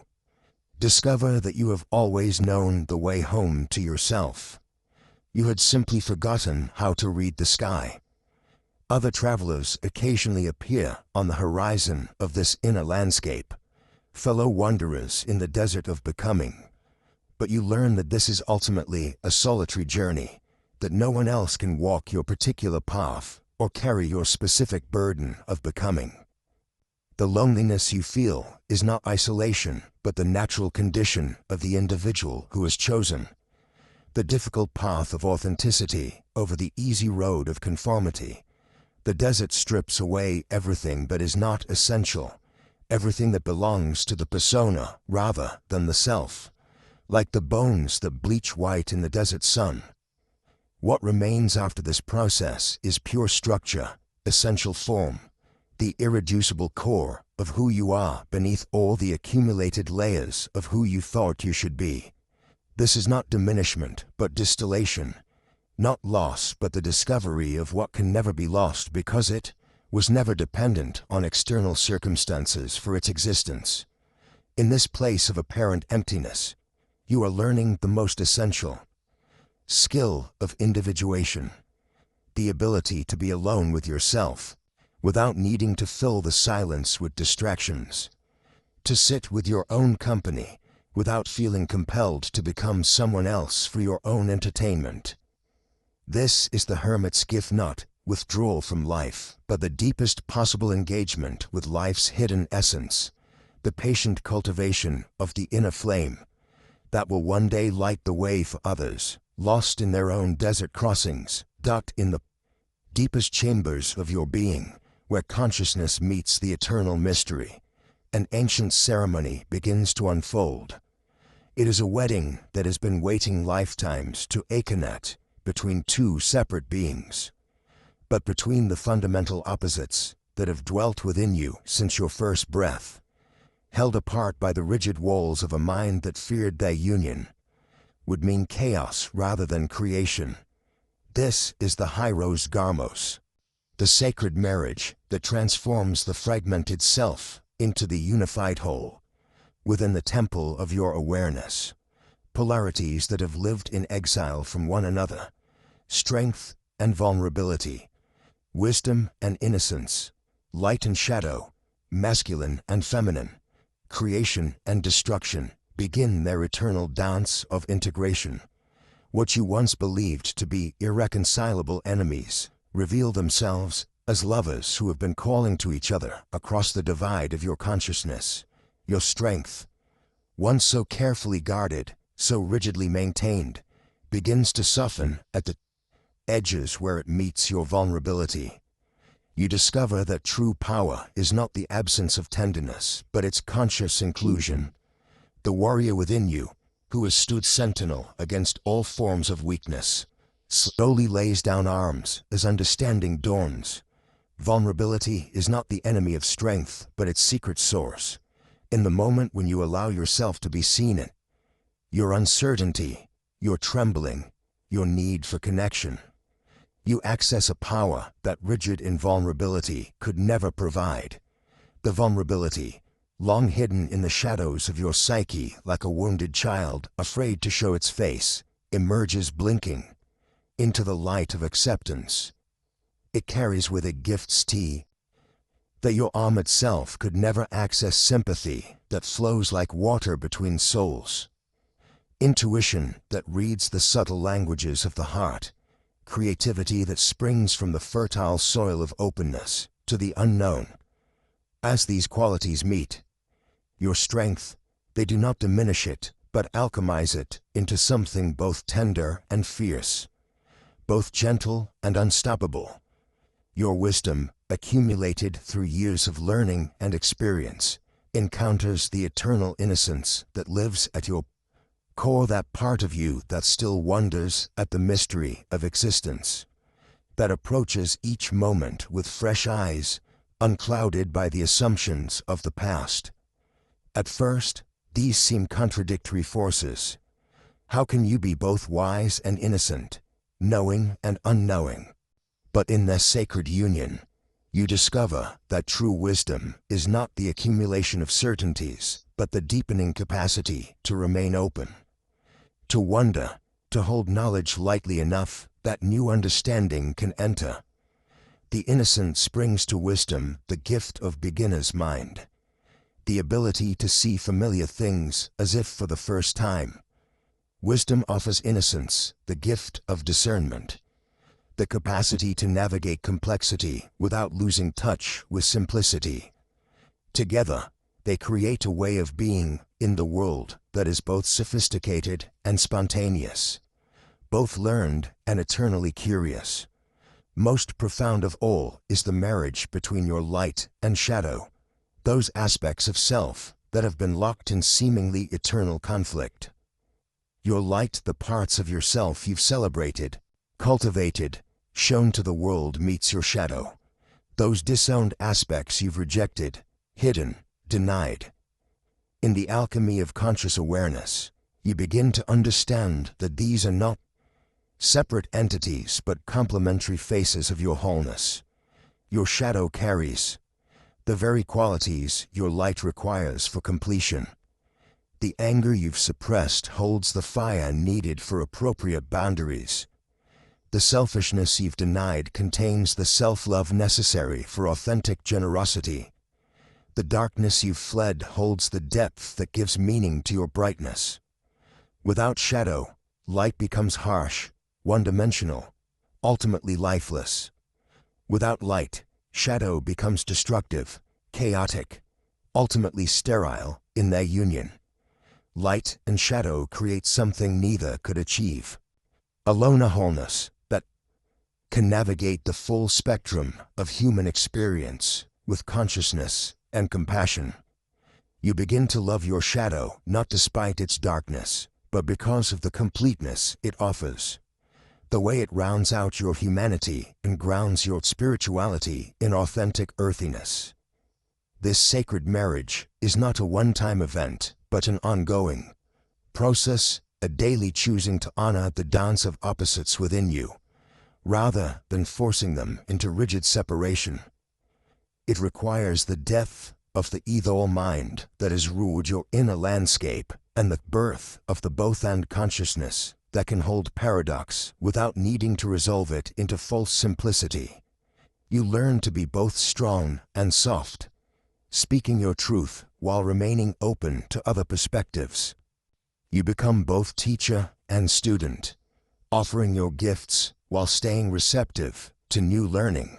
discover that you have always known the way home to yourself. You had simply forgotten how to read the sky. Other travelers occasionally appear on the horizon of this inner landscape, fellow wanderers in the desert of becoming. But you learn that this is ultimately a solitary journey, that no one else can walk your particular path or carry your specific burden of becoming. The loneliness you feel is not isolation, but the natural condition of the individual who has chosen the difficult path of authenticity over the easy road of conformity. The desert strips away everything that is not essential, everything that belongs to the persona rather than the self, like the bones that bleach white in the desert sun. What remains after this process is pure structure, essential form, the irreducible core of who you are beneath all the accumulated layers of who you thought you should be. This is not diminishment, but distillation, not loss, but the discovery of what can never be lost because it was never dependent on external circumstances for its existence. In this place of apparent emptiness, you are learning the most essential skill of individuation, the ability to be alone with yourself, without needing to fill the silence with distractions, to sit with your own company without feeling compelled to become someone else for your own entertainment. This is the hermit's gift, not withdrawal from life, but the deepest possible engagement with life's hidden essence, the patient cultivation of the inner flame that will one day light the way for others, lost in their own desert crossings, docked in the deepest chambers of your being, where consciousness meets the eternal mystery. An ancient ceremony begins to unfold. It is a wedding that has been waiting lifetimes to awaken at between two separate beings, but between the fundamental opposites that have dwelt within you since your first breath, held apart by the rigid walls of a mind that feared their union would mean chaos rather than creation. This is the Hyros Garmos, the sacred marriage that transforms the fragmented self into the unified whole. Within the temple of your awareness, polarities that have lived in exile from one another, strength and vulnerability, wisdom and innocence, light and shadow, masculine and feminine, creation and destruction, begin their eternal dance of integration. What you once believed to be irreconcilable enemies reveal themselves as lovers who have been calling to each other across the divide of your consciousness. Your strength, once so carefully guarded, so rigidly maintained, begins to soften at the edges where it meets your vulnerability. You discover that true power is not the absence of tenderness, but its conscious inclusion. The warrior within you, who has stood sentinel against all forms of weakness, slowly lays down arms as understanding dawns. Vulnerability is not the enemy of strength, but its secret source. In the moment when you allow yourself to be seen in your uncertainty, your trembling, your need for connection, you access a power that rigid invulnerability could never provide. The vulnerability, long hidden in the shadows of your psyche like a wounded child afraid to show its face, emerges blinking into the light of acceptance. It carries with it gifts that your armored self could never access, sympathy that flows like water between souls, intuition that reads the subtle languages of the heart, creativity that springs from the fertile soil of openness to the unknown. As these qualities meet your strength, they do not diminish it, but alchemize it into something both tender and fierce, both gentle and unstoppable. Your wisdom, accumulated through years of learning and experience, encounters the eternal innocence that lives at your core, that part of you that still wonders at the mystery of existence, that approaches each moment with fresh eyes, unclouded by the assumptions of the past. At first, these seem contradictory forces. How can you be both wise and innocent, knowing and unknowing? But in their sacred union, You discover that true wisdom is not the accumulation of certainties, but the deepening capacity to remain open, to wonder, to hold knowledge lightly enough that new understanding can enter. The innocence brings to wisdom the gift of beginner's mind, the ability to see familiar things as if for the first time. Wisdom offers innocence, the gift of discernment, the capacity to navigate complexity without losing touch with simplicity. Together, they create a way of being in the world that is both sophisticated and spontaneous, both learned and eternally curious. Most profound of all is the marriage between your light and shadow, those aspects of self that have been locked in seemingly eternal conflict. Your light, the parts of yourself you've celebrated, cultivated, shown to the world, meets your shadow, those disowned aspects you've rejected, hidden, denied. In the alchemy of conscious awareness, you begin to understand that these are not separate entities but complementary faces of your wholeness. Your shadow carries the very qualities your light requires for completion. The anger you've suppressed holds the fire needed for appropriate boundaries. The selfishness you've denied contains the self-love necessary for authentic generosity. The darkness you've fled holds the depth that gives meaning to your brightness. Without shadow, light becomes harsh, one-dimensional, ultimately lifeless. Without light, shadow becomes destructive, chaotic, ultimately sterile in their union. Light and shadow create something neither could achieve. Alone a wholeness that can navigate the full spectrum of human experience with consciousness and compassion. You begin to love your shadow not despite its darkness, but because of the completeness it offers. The way it rounds out your humanity and grounds your spirituality in authentic earthiness. This sacred marriage is not a one-time event, but an ongoing process, a daily choosing to honor the dance of opposites within you, rather than forcing them into rigid separation. It requires the depth of the ethereal mind that has ruled your inner landscape and the birth of the both-and consciousness that can hold paradox without needing to resolve it into false simplicity. You learn to be both strong and soft, speaking your truth while remaining open to other perspectives. You become both teacher and student, offering your gifts while staying receptive to new learning.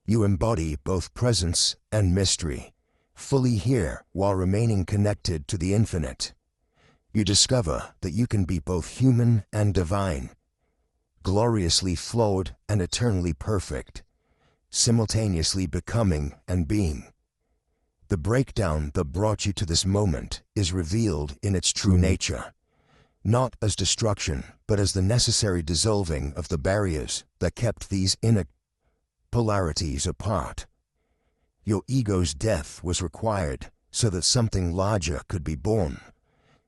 You embody both presence and mystery, fully here while remaining connected to the infinite. You discover that you can be both human and divine, gloriously flawed and eternally perfect, simultaneously becoming and being. The breakdown that brought you to this moment is revealed in its true nature, not as destruction, but as the necessary dissolving of the barriers that kept these inner polarities apart. Your ego's death was required so that something larger could be born,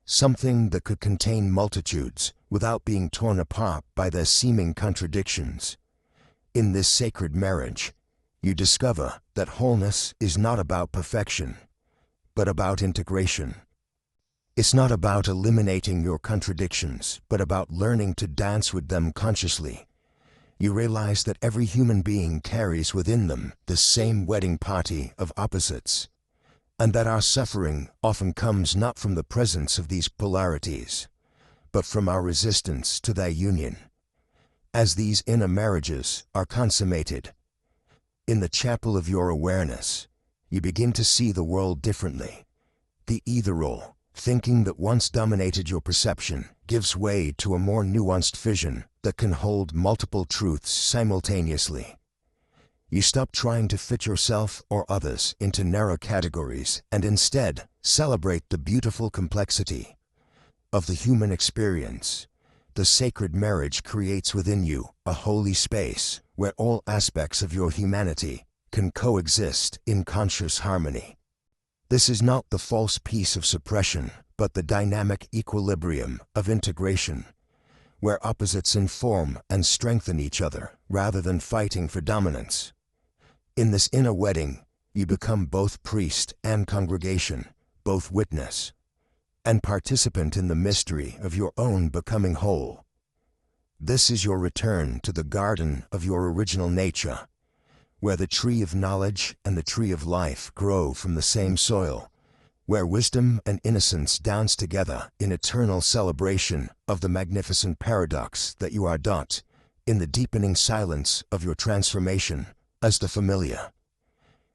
something that could contain multitudes without being torn apart by their seeming contradictions. In this sacred marriage, you discover that wholeness is not about perfection, but about integration. It's not about eliminating your contradictions, but about learning to dance with them consciously. You realize that every human being carries within them the same wedding party of opposites, and that our suffering often comes not from the presence of these polarities, but from our resistance to their union. As these inner marriages are consummated, in the chapel of your awareness, you begin to see the world differently. The ethereal thinking that once dominated your perception gives way to a more nuanced vision that can hold multiple truths simultaneously. You stop trying to fit yourself or others into narrow categories and instead celebrate the beautiful complexity of the human experience. The sacred marriage creates within you a holy space where all aspects of your humanity can coexist in conscious harmony. This is not the false peace of suppression, but the dynamic equilibrium of integration, where opposites inform and strengthen each other rather than fighting for dominance. In this inner wedding, you become both priest and congregation, both witness and participant in the mystery of your own becoming whole. This is your return to the garden of your original nature, where the tree of knowledge and the tree of life grow from the same soil, where wisdom and innocence dance together in eternal celebration of the magnificent paradox that you are dot, in the deepening silence of your transformation as the familiar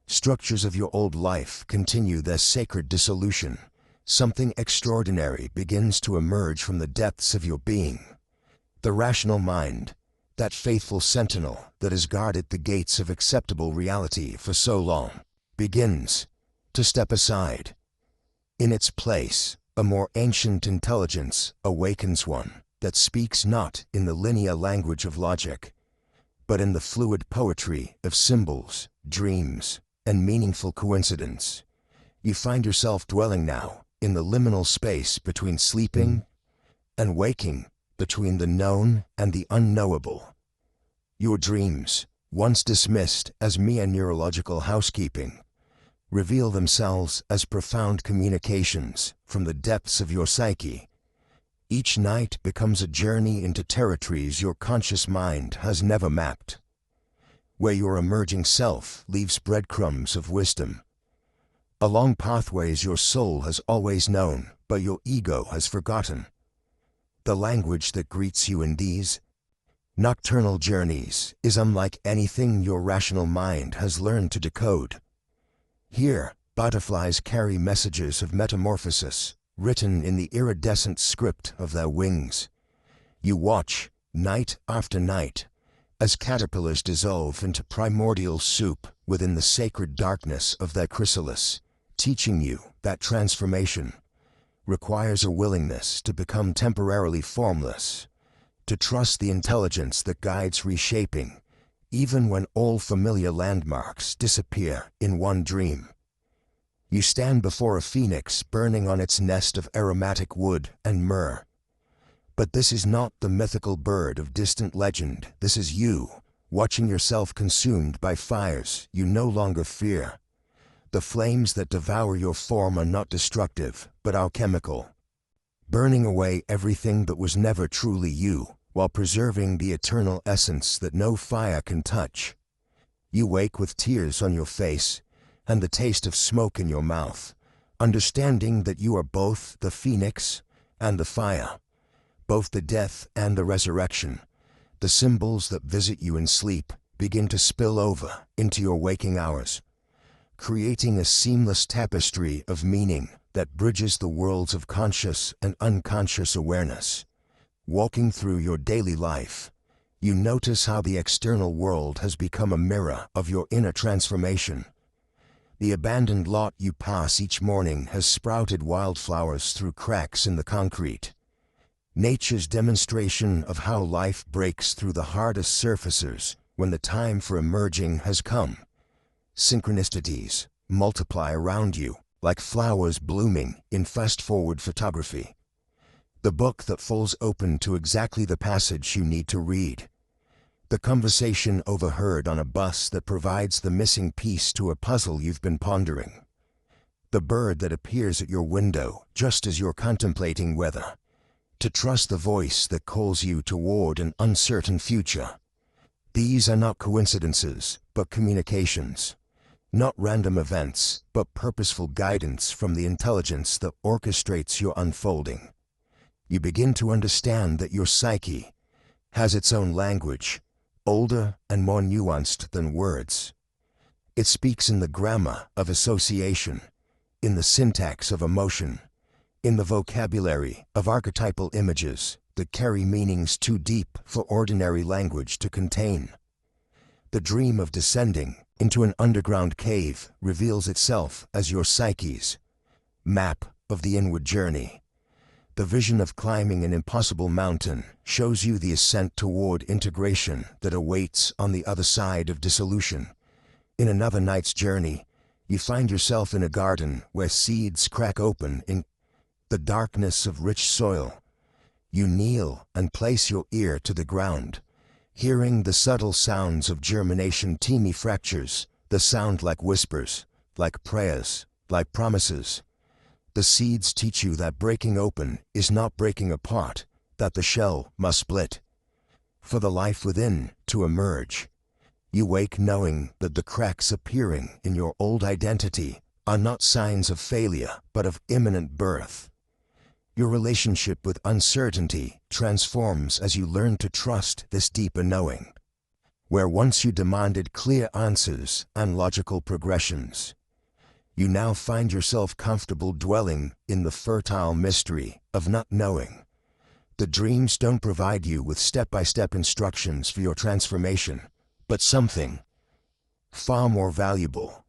structures of your old life continue their sacred dissolution. Something extraordinary begins to emerge from the depths of your being. The rational mind, that faithful sentinel that has guarded the gates of acceptable reality for so long, begins to step aside. In its place, a more ancient intelligence awakens, one that speaks not in the linear language of logic, but in the fluid poetry of symbols, dreams, and meaningful coincidence. You find yourself dwelling now in the liminal space between sleeping and waking, between the known and the unknowable. Your dreams, once dismissed as mere neurological housekeeping, reveal themselves as profound communications from the depths of your psyche. Each night becomes a journey into territories your conscious mind has never mapped, where your emerging self leaves breadcrumbs of wisdom along pathways your soul has always known, but your ego has forgotten. The language that greets you in these nocturnal journeys is unlike anything your rational mind has learned to decode. Here, butterflies carry messages of metamorphosis, written in the iridescent script of their wings. You watch, night after night, as caterpillars dissolve into primordial soup within the sacred darkness of their chrysalis, teaching you that transformation requires a willingness to become temporarily formless, to trust the intelligence that guides reshaping, even when all familiar landmarks disappear in one dream. You stand before a phoenix burning on its nest of aromatic wood and myrrh. But this is not the mythical bird of distant legend. This is you, watching yourself consumed by fires you no longer fear. The flames that devour your form are not destructive, but alchemical, burning away everything that was never truly you, while preserving the eternal essence that no fire can touch. You wake with tears on your face and the taste of smoke in your mouth, understanding that you are both the phoenix and the fire, both the death and the resurrection. The symbols that visit you in sleep begin to spill over into your waking hours, creating a seamless tapestry of meaning that bridges the worlds of conscious and unconscious awareness. Walking through your daily life, you notice how the external world has become a mirror of your inner transformation. The abandoned lot you pass each morning has sprouted wildflowers through cracks in the concrete. Nature's demonstration of how life breaks through the hardest surfaces when the time for emerging has come. Synchronicities multiply around you like flowers blooming in fast-forward photography. The book that falls open to exactly the passage you need to read. The conversation overheard on a bus that provides the missing piece to a puzzle you've been pondering. The bird that appears at your window just as you're contemplating whether to trust the voice that calls you toward an uncertain future. These are not coincidences, but communications. Not random events, but purposeful guidance from the intelligence that orchestrates your unfolding. You begin to understand that your psyche has its own language, older and more nuanced than words. It speaks in the grammar of association, in the syntax of emotion, in the vocabulary of archetypal images that carry meanings too deep for ordinary language to contain. The dream of descending into an underground cave reveals itself as your psyche's map of the inward journey. The vision of climbing an impossible mountain shows you the ascent toward integration that awaits on the other side of dissolution. In another night's journey, you find yourself in a garden where seeds crack open in the darkness of rich soil. You kneel and place your ear to the ground, hearing the subtle sounds of germination, teeny fractures The sound like whispers, like prayers, like promises. The seeds teach you that breaking open is not breaking apart, that the shell must split for the life within to emerge. You wake knowing that the cracks appearing in your old identity are not signs of failure, but of imminent birth. Your relationship with uncertainty transforms as you learn to trust this deeper knowing. Where once you demanded clear answers and logical progressions, you now find yourself comfortable dwelling in the fertile mystery of not knowing. The dreams don't provide you with step-by-step instructions for your transformation, but something far more valuable.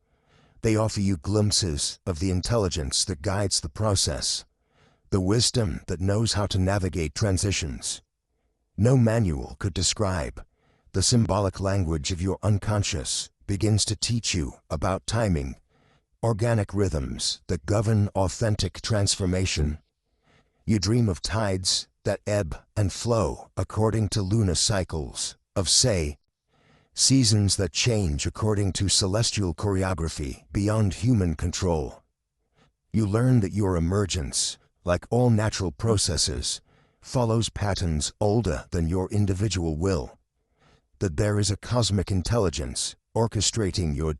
They offer you glimpses of the intelligence that guides the process, the wisdom that knows how to navigate transitions. No manual could describe. The symbolic language of your unconscious begins to teach you about timing, organic rhythms that govern authentic transformation. You dream of tides that ebb and flow according to lunar cycles, of seasons that change according to celestial choreography beyond human control. You learn that your emergence, like all natural processes, follows patterns older than your individual will. That there is a cosmic intelligence orchestrating your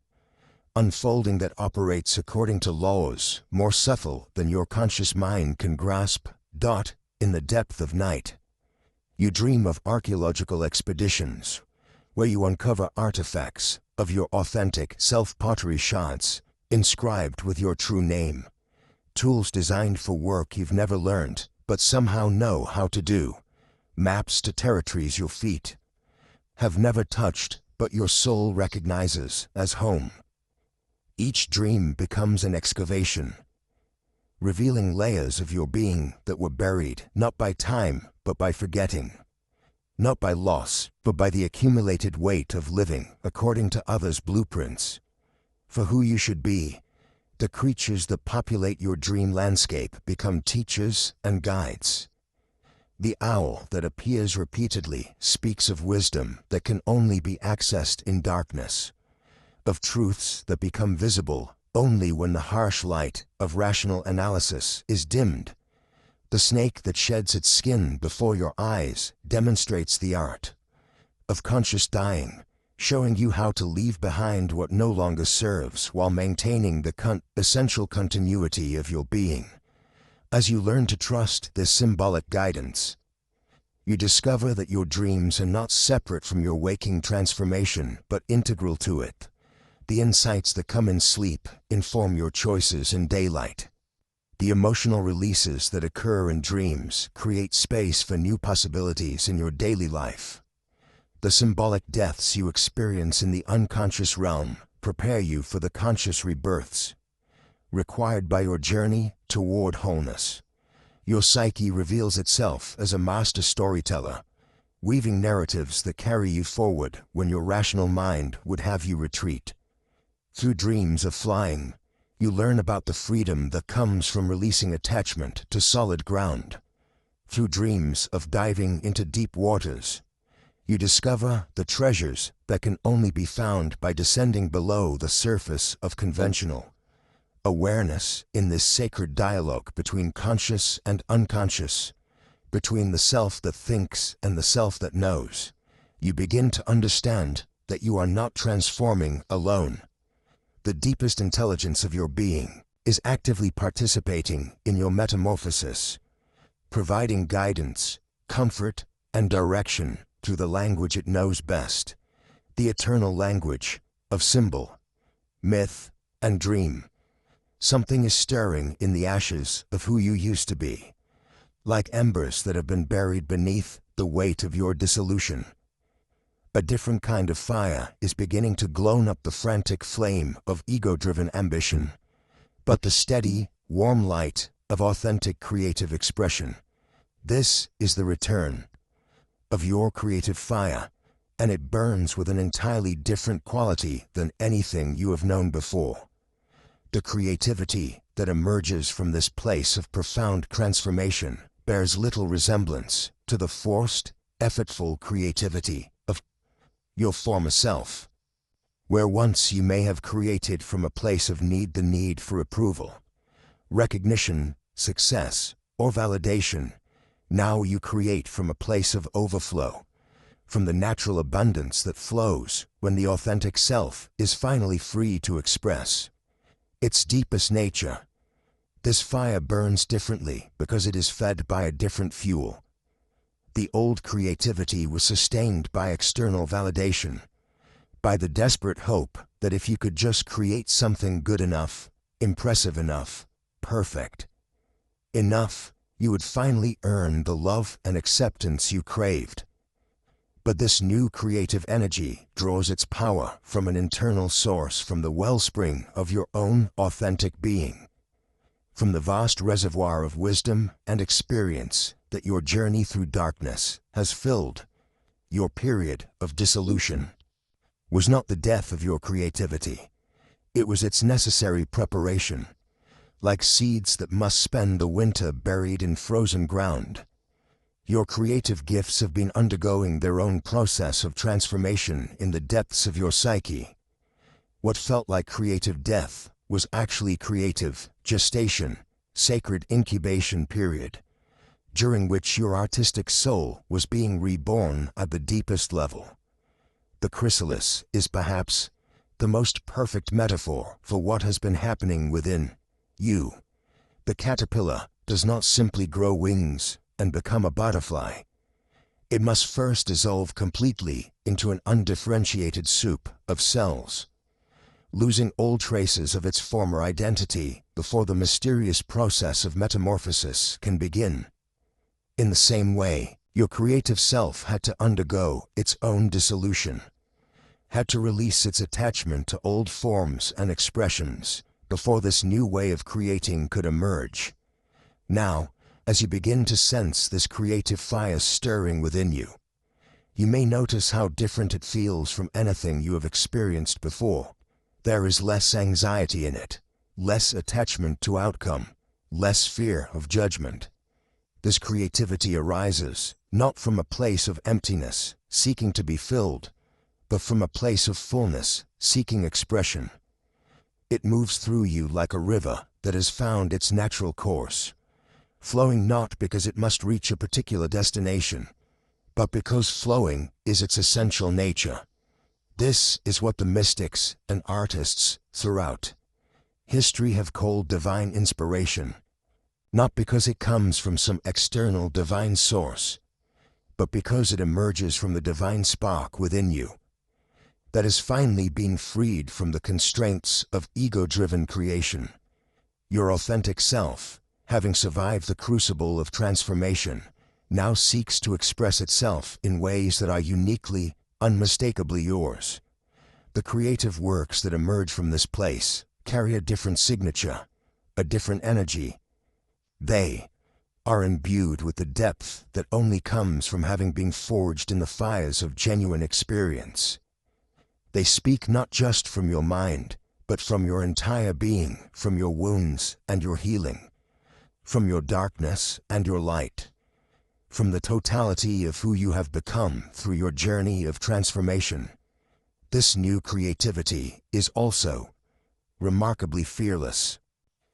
unfolding that operates according to laws more subtle than your conscious mind can grasp. In the depth of night, you dream of archaeological expeditions where you uncover artifacts of your authentic self-pottery shards inscribed with your true name, tools designed for work you've never learned but somehow know how to do, maps to territories your feet have never touched but your soul recognizes as home. Each dream becomes an excavation, revealing layers of your being that were buried not by time but by forgetting, not by loss but by the accumulated weight of living according to others' blueprints. For who you should be, the creatures that populate your dream landscape become teachers and guides. The owl that appears repeatedly speaks of wisdom that can only be accessed in darkness, of truths that become visible only when the harsh light of rational analysis is dimmed. The snake that sheds its skin before your eyes demonstrates the art of conscious dying, showing you how to leave behind what no longer serves while maintaining the essential continuity of your being. As you learn to trust this symbolic guidance, you discover that your dreams are not separate from your waking transformation but integral to it. The insights that come in sleep inform your choices in daylight. The emotional releases that occur in dreams create space for new possibilities in your daily life. The symbolic deaths you experience in the unconscious realm prepare you for the conscious rebirths required by your journey toward wholeness. Your psyche reveals itself as a master storyteller, weaving narratives that carry you forward when your rational mind would have you retreat. Through dreams of flying, you learn about the freedom that comes from releasing attachment to solid ground. Through dreams of diving into deep waters, you discover the treasures that can only be found by descending below the surface of conventional awareness. In this sacred dialogue between conscious and unconscious, between the self that thinks and the self that knows, you begin to understand that you are not transforming alone. The deepest intelligence of your being is actively participating in your metamorphosis, providing guidance, comfort, and direction through the language it knows best, the eternal language of symbol, myth, and dream. Something is stirring in the ashes of who you used to be, like embers that have been buried beneath the weight of your dissolution. A different kind of fire is beginning to glow up the frantic flame of ego-driven ambition, but the steady, warm light of authentic creative expression. This is the return of your creative fire, and it burns with an entirely different quality than anything you have known before. The creativity that emerges from this place of profound transformation bears little resemblance to the forced, effortful creativity of your former self. Where once you may have created from a place of need, the need for approval, recognition, success, or validation, now you create from a place of overflow, from the natural abundance that flows when the authentic self is finally free to express its deepest nature. This fire burns differently because it is fed by a different fuel. The old creativity was sustained by external validation, by the desperate hope that if you could just create something good enough, impressive enough, perfect enough, you would finally earn the love and acceptance you craved. But this new creative energy draws its power from an internal source, from the wellspring of your own authentic being, from the vast reservoir of wisdom and experience that your journey through darkness has filled. Your period of dissolution was not the death of your creativity. It was its necessary preparation, like seeds that must spend the winter buried in frozen ground. Your creative gifts have been undergoing their own process of transformation in the depths of your psyche. What felt like creative death was actually creative gestation, sacred incubation period, during which your artistic soul was being reborn at the deepest level. The chrysalis is perhaps the most perfect metaphor for what has been happening within you. The caterpillar does not simply grow wings and become a butterfly. It must first dissolve completely into an undifferentiated soup of cells, losing all traces of its former identity before the mysterious process of metamorphosis can begin. In the same way, your creative self had to undergo its own dissolution, had to release its attachment to old forms and expressions before this new way of creating could emerge. Now, as you begin to sense this creative fire stirring within you, you may notice how different it feels from anything you have experienced before. There is less anxiety in it, less attachment to outcome, less fear of judgment. This creativity arises not from a place of emptiness, seeking to be filled, but from a place of fullness, seeking expression. It moves through you like a river that has found its natural course, flowing not because it must reach a particular destination, but because flowing is its essential nature. This is what the mystics and artists throughout history have called divine inspiration, not because it comes from some external divine source, but because it emerges from the divine spark within you that has finally been freed from the constraints of ego-driven creation. Your authentic self, having survived the crucible of transformation, now seeks to express itself in ways that are uniquely, unmistakably yours. The creative works that emerge from this place carry a different signature, a different energy. They are imbued with the depth that only comes from having been forged in the fires of genuine experience. They speak not just from your mind, but from your entire being, from your wounds and your healing, from your darkness and your light, from the totality of who you have become through your journey of transformation. This new creativity is also remarkably fearless.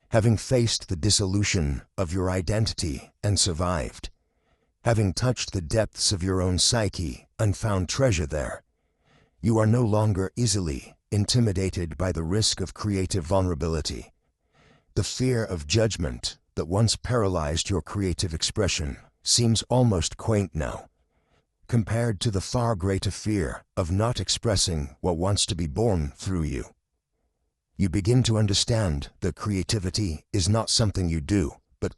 Having faced the dissolution of your identity and survived, having touched the depths of your own psyche and found treasure there, you are no longer easily intimidated by the risk of creative vulnerability. The fear of judgment that once paralyzed your creative expression seems almost quaint now, compared to the far greater fear of not expressing what wants to be born through you. You begin to understand that creativity is not something you do, but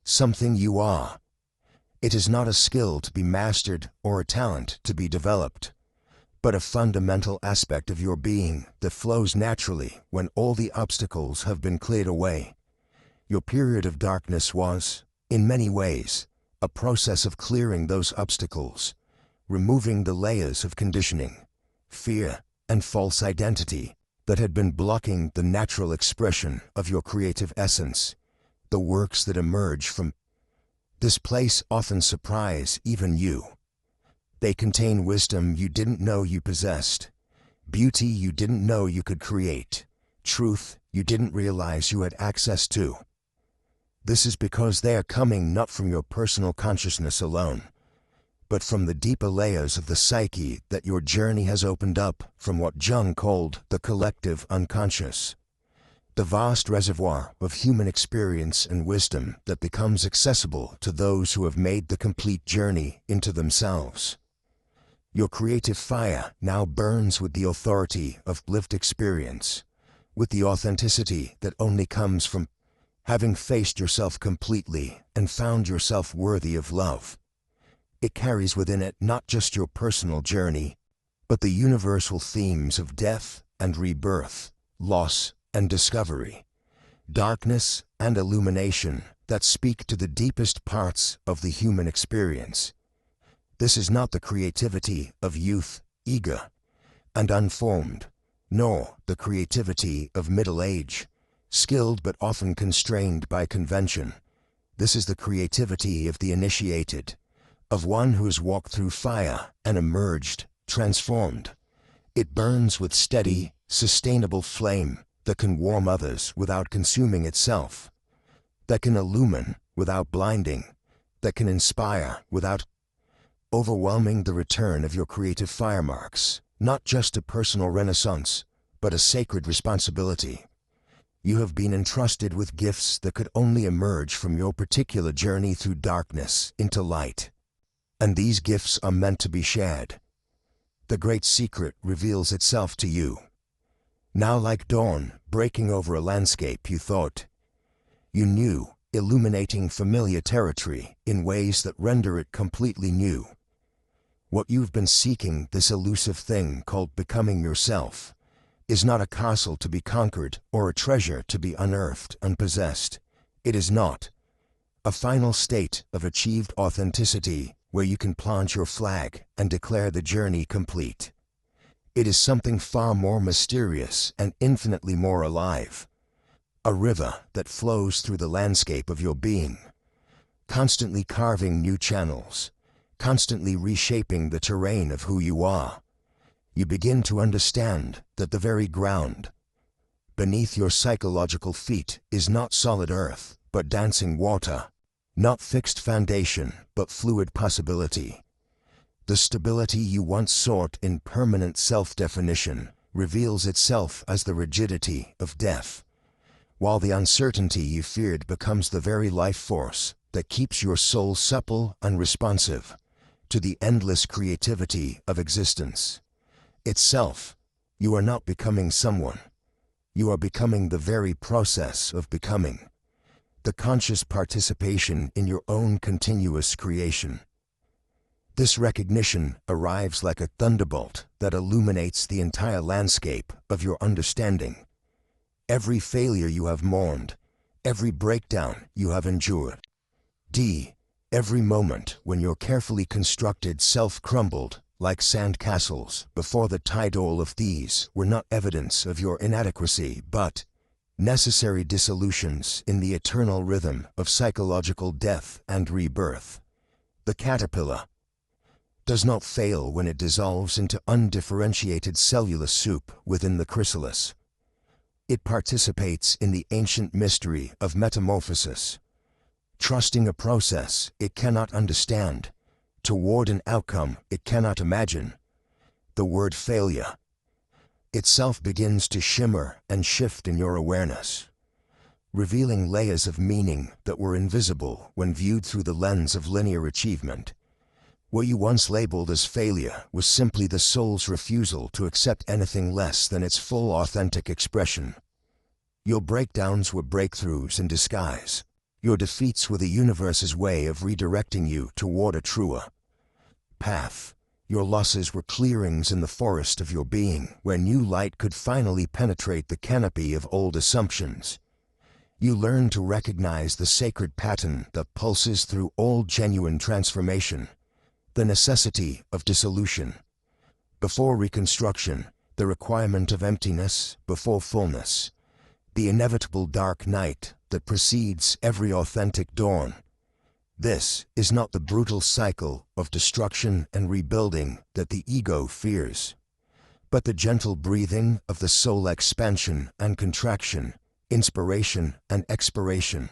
something you are. It is not a skill to be mastered or a talent to be developed, but a fundamental aspect of your being that flows naturally when all the obstacles have been cleared away. Your period of darkness was, in many ways, a process of clearing those obstacles, removing the layers of conditioning, fear, and false identity that had been blocking the natural expression of your creative essence. The works that emerge from this place often surprise even you. They contain wisdom you didn't know you possessed, beauty you didn't know you could create, truth you didn't realize you had access to. This is because they are coming not from your personal consciousness alone, but from the deeper layers of the psyche that your journey has opened up from what Jung called the collective unconscious, the vast reservoir of human experience and wisdom that becomes accessible to those who have made the complete journey into themselves. Your creative fire now burns with the authority of lived experience, with the authenticity that only comes from having faced yourself completely and found yourself worthy of love. It carries within it not just your personal journey, but the universal themes of death and rebirth, loss and discovery, darkness and illumination that speak to the deepest parts of the human experience. This is not the creativity of youth, eager and unformed, nor the creativity of middle age, skilled but often constrained by convention. This is the creativity of the initiated, of one who has walked through fire and emerged transformed. It burns with steady, sustainable flame that can warm others without consuming itself, that can illumine without blinding, that can inspire without overwhelming. The return of your creative fire marks not just a personal renaissance, but a sacred responsibility. You have been entrusted with gifts that could only emerge from your particular journey through darkness into light. And these gifts are meant to be shared. The great secret reveals itself to you, now like dawn breaking over a landscape you thought you knew, illuminating familiar territory in ways that render it completely new. What you've been seeking, this elusive thing called becoming yourself, is not a castle to be conquered or a treasure to be unearthed and possessed. It is not a final state of achieved authenticity where you can plant your flag and declare the journey complete. It is something far more mysterious and infinitely more alive. A river that flows through the landscape of your being, constantly carving new channels, constantly reshaping the terrain of who you are. You begin to understand that the very ground beneath your psychological feet is not solid earth, but dancing water, not fixed foundation, but fluid possibility. The stability you once sought in permanent self-definition reveals itself as the rigidity of death, while the uncertainty you feared becomes the very life force that keeps your soul supple and responsive to the endless creativity of existence itself. You are not becoming someone. You are becoming the very process of becoming, the conscious participation in your own continuous creation. This recognition arrives like a thunderbolt that illuminates the entire landscape of your understanding. Every failure you have mourned, every breakdown you have endured, every moment when your carefully constructed self crumbled like sand castles before the tidal of these were not evidence of your inadequacy but necessary dissolutions in the eternal rhythm of psychological death and rebirth. The caterpillar does not fail when it dissolves into undifferentiated cellular soup within the chrysalis. It participates in the ancient mystery of metamorphosis, trusting a process it cannot understand, toward an outcome it cannot imagine. The word failure itself begins to shimmer and shift in your awareness, revealing layers of meaning that were invisible when viewed through the lens of linear achievement. What you once labeled as failure was simply the soul's refusal to accept anything less than its full authentic expression. Your breakdowns were breakthroughs in disguise. Your defeats were the universe's way of redirecting you toward a truer path. Your losses were clearings in the forest of your being where new light could finally penetrate the canopy of old assumptions. You learned to recognize the sacred pattern that pulses through all genuine transformation, the necessity of dissolution before reconstruction, the requirement of emptiness before fullness, the inevitable dark night that precedes every authentic dawn. This is not the brutal cycle of destruction and rebuilding that the ego fears, but the gentle breathing of the soul, expansion and contraction, inspiration and expiration,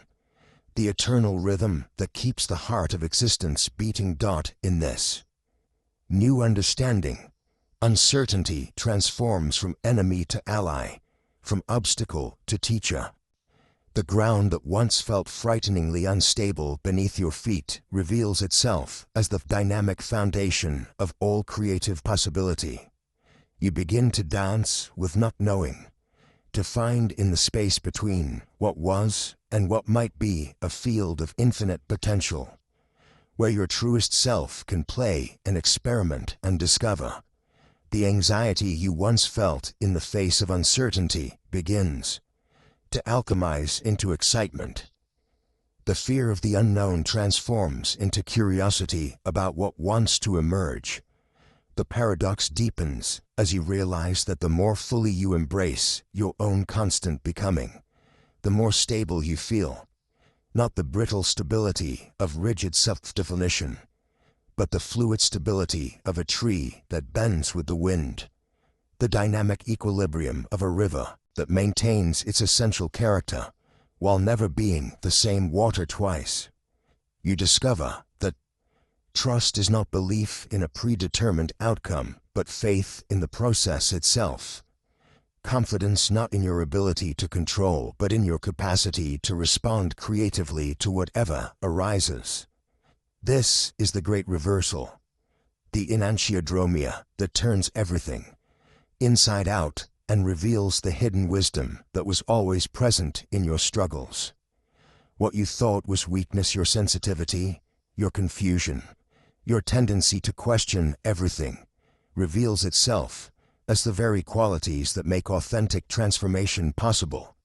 the eternal rhythm that keeps the heart of existence beating. In this new understanding, uncertainty transforms from enemy to ally, from obstacle to teacher. The ground that once felt frighteningly unstable beneath your feet reveals itself as the dynamic foundation of all creative possibility. You begin to dance with not knowing, to find in the space between what was and what might be a field of infinite potential, where your truest self can play and experiment and discover. The anxiety you once felt in the face of uncertainty begins to alchemize into excitement. The fear of the unknown transforms into curiosity about what wants to emerge. The paradox deepens as you realize that the more fully you embrace your own constant becoming, the more stable you feel. Not the brittle stability of rigid self-definition, but the fluid stability of a tree that bends with the wind. The dynamic equilibrium of a river that maintains its essential character while never being the same water twice. You discover that trust is not belief in a predetermined outcome, but faith in the process itself. Confidence not in your ability to control, but in your capacity to respond creatively to whatever arises. This is the great reversal, the enantiodromia that turns everything inside out and reveals the hidden wisdom that was always present in your struggles. What you thought was weakness, your sensitivity, your confusion, your tendency to question everything, reveals itself as the very qualities that make authentic transformation possible.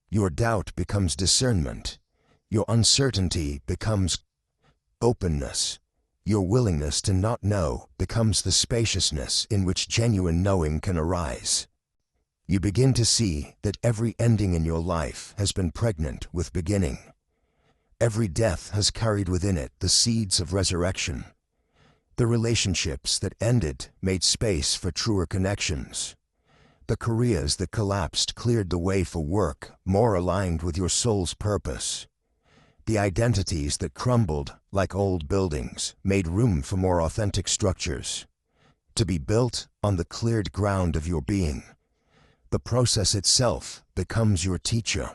Your doubt becomes discernment. Your uncertainty becomes openness. Your willingness to not know becomes the spaciousness in which genuine knowing can arise. You begin to see that every ending in your life has been pregnant with beginning. Every death has carried within it the seeds of resurrection. The relationships that ended made space for truer connections. The careers that collapsed cleared the way for work more aligned with your soul's purpose. The identities that crumbled like old buildings made room for more authentic structures, to be built on the cleared ground of your being. The process itself becomes your teacher,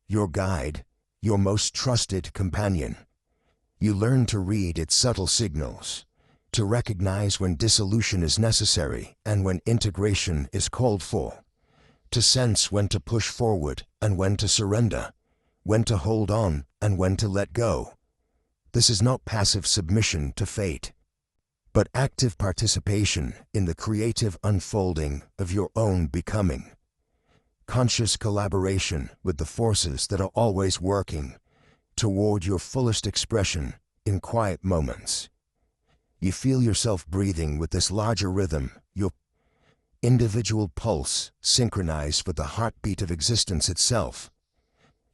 your guide, your most trusted companion. You learn to read its subtle signals, to recognize when dissolution is necessary and when integration is called for, to sense when to push forward and when to surrender, when to hold on and when to let go. This is not passive submission to fate, but active participation in the creative unfolding of your own becoming. Conscious collaboration with the forces that are always working toward your fullest expression in quiet moments. You feel yourself breathing with this larger rhythm, your individual pulse synchronized with the heartbeat of existence itself.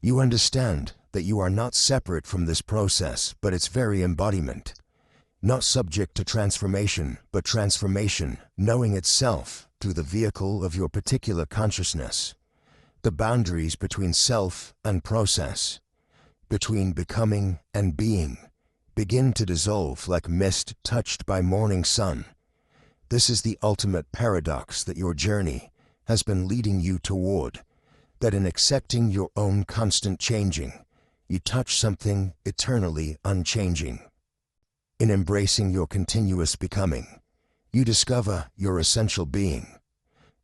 You understand that you are not separate from this process, but its very embodiment. Not subject to transformation, but transformation, knowing itself through the vehicle of your particular consciousness. The boundaries between self and process, between becoming and being, begin to dissolve like mist touched by morning sun. This is the ultimate paradox that your journey has been leading you toward, that in accepting your own constant changing, you touch something eternally unchanging. In embracing your continuous becoming, you discover your essential being.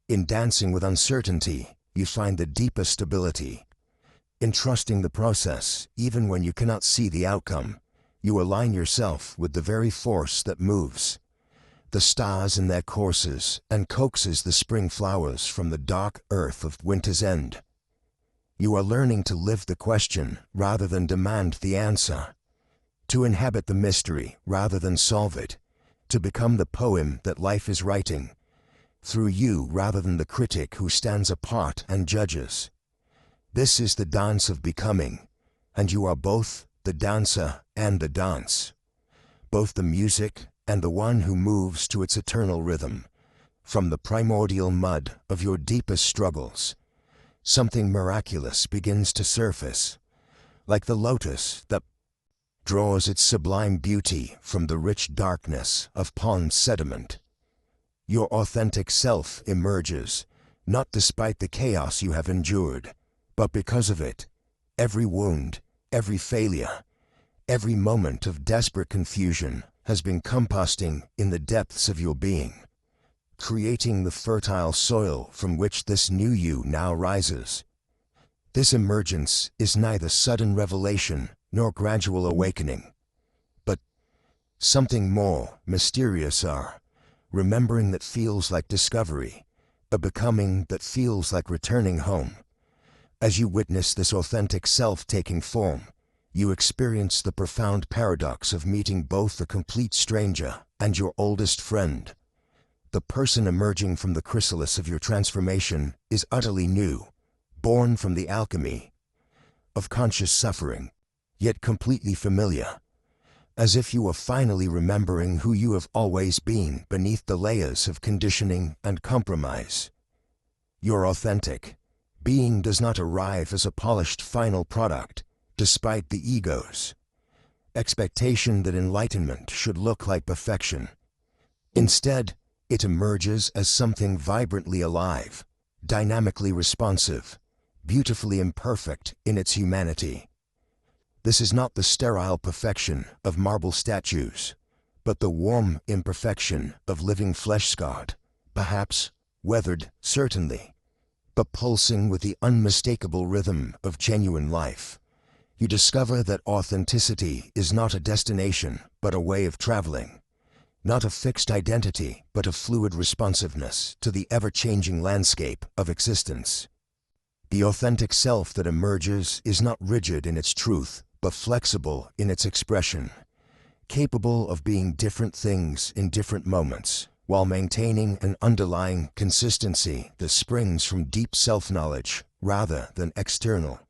In dancing with uncertainty, you find the deepest stability. In trusting the process, even when you cannot see the outcome, you align yourself with the very force that moves the stars in their courses and coaxes the spring flowers from the dark earth of winter's end. You are learning to live the question rather than demand the answer, to inhabit the mystery rather than solve it, to become the poem that life is writing through you rather than the critic who stands apart and judges. This is the dance of becoming, and you are both the dancer and the dance, both the music and the one who moves to its eternal rhythm, From the primordial mud of your deepest struggles, something miraculous begins to surface, like the lotus that draws its sublime beauty from the rich darkness of pond sediment. Your authentic self emerges, not despite the chaos you have endured, but because of it. Every wound, every failure, every moment of desperate confusion has been composting in the depths of your being, creating the fertile soil from which this new you now rises. This emergence is neither sudden revelation nor gradual awakening, but something more mysterious, remembering that feels like discovery, a becoming that feels like returning home. As you witness this authentic self taking form, you experience the profound paradox of meeting both a complete stranger and your oldest friend. The person emerging from the chrysalis of your transformation is utterly new, born from the alchemy of conscious suffering, yet completely familiar, as if you are finally remembering who you have always been beneath the layers of conditioning and compromise. Your authentic being does not arrive as a polished final product, despite the ego's expectation that enlightenment should look like perfection. Instead, it emerges as something vibrantly alive, dynamically responsive, beautifully imperfect in its humanity. This is not the sterile perfection of marble statues, but the warm imperfection of living flesh, scarred, perhaps, weathered, certainly, but pulsing with the unmistakable rhythm of genuine life. You discover that authenticity is not a destination, but a way of traveling. Not a fixed identity, but a fluid responsiveness to the ever-changing landscape of existence. The authentic self that emerges is not rigid in its truth, but flexible in its expression, capable of being different things in different moments, while maintaining an underlying consistency that springs from deep self-knowledge rather than external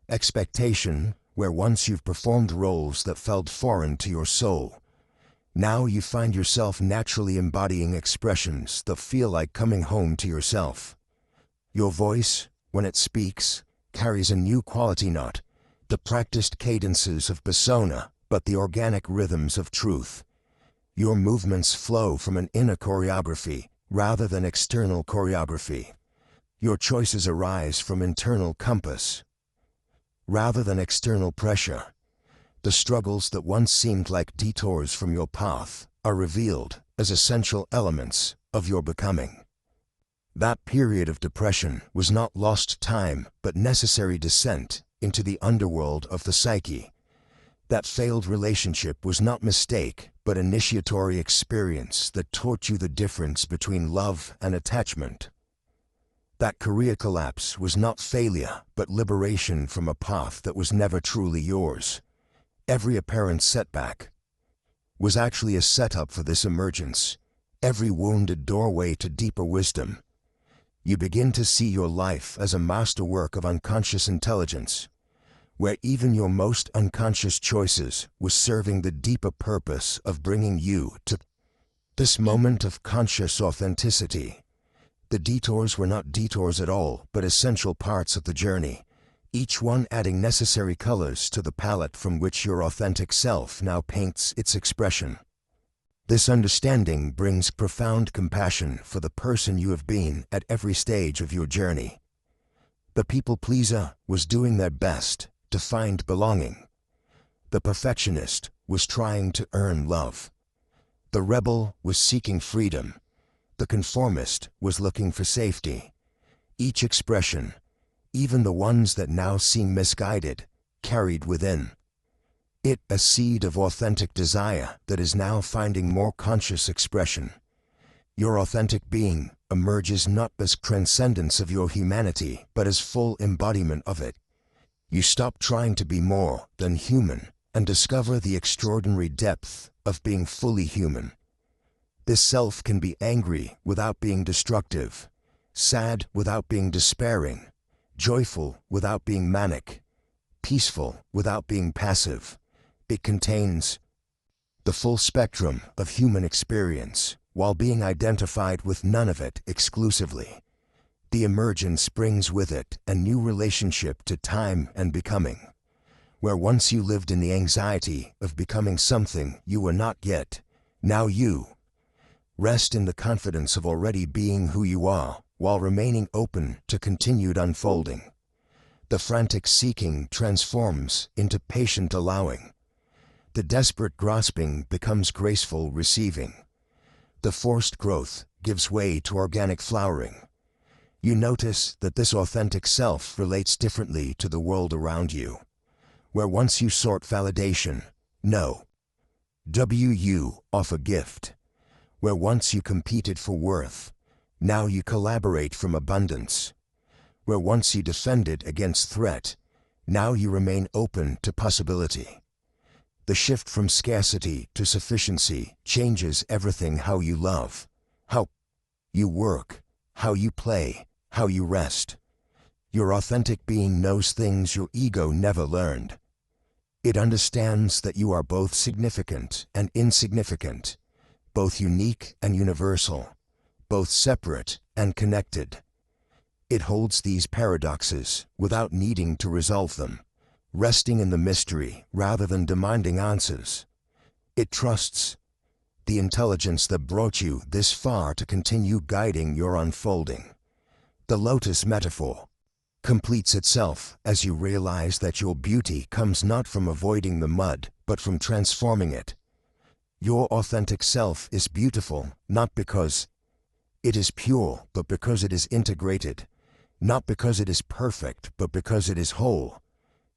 expectation. Where once you've performed roles that felt foreign to your soul, now you find yourself naturally embodying expressions that feel like coming home to yourself. Your voice, when it speaks, carries a new quality, not the practiced cadences of persona, but the organic rhythms of truth. Your movements flow from an inner choreography rather than external choreography. Your choices arise from internal compass rather than external pressure. The struggles that once seemed like detours from your path are revealed as essential elements of your becoming. That period of depression was not lost time, but necessary descent into the underworld of the psyche. That failed relationship was not mistake, but initiatory experience that taught you the difference between love and attachment. That career collapse was not failure, but liberation from a path that was never truly yours. Every apparent setback was actually a setup for this emergence, every wounded doorway to deeper wisdom. You begin to see your life as a masterwork of unconscious intelligence, where even your most unconscious choices were serving the deeper purpose of bringing you to this moment of conscious authenticity. The detours were not detours at all, but essential parts of the journey, each one adding necessary colors to the palette from which your authentic self now paints its expression. This understanding brings profound compassion for the person you have been at every stage of your journey. The people pleaser was doing their best to find belonging. The perfectionist was trying to earn love. The rebel was seeking freedom. The conformist was looking for safety. Each expression, even the ones that now seem misguided, carried within it a seed of authentic desire that is now finding more conscious expression. Your authentic being emerges not as transcendence of your humanity, but as full embodiment of it. You stop trying to be more than human and discover the extraordinary depth of being fully human. This self can be angry without being destructive, sad without being despairing, joyful without being manic, peaceful without being passive. It contains the full spectrum of human experience, while being identified with none of it exclusively. The emergence brings with it a new relationship to time and becoming. Where once you lived in the anxiety of becoming something you were not yet, now you rest in the confidence of already being who you are, while remaining open to continued unfolding. The frantic seeking transforms into patient allowing. The desperate grasping becomes graceful receiving. The forced growth gives way to organic flowering. You notice that this authentic self relates differently to the world around you. Where once you sought validation, no. You offer gift. Where once you competed for worth, now you collaborate from abundance. Where once you defended against threat, now you remain open to possibility. The shift from scarcity to sufficiency changes everything: how you love, how you work, how you play, how you rest. Your authentic being knows things your ego never learned. It understands that you are both significant and insignificant, both unique and universal, both separate and connected. It holds these paradoxes without needing to resolve them, resting in the mystery rather than demanding answers. It trusts the intelligence that brought you this far to continue guiding your unfolding. The lotus metaphor completes itself as you realize that your beauty comes not from avoiding the mud, but from transforming it. Your authentic self is beautiful, not because it is pure, but because it is integrated. Not because it is perfect, but because it is whole.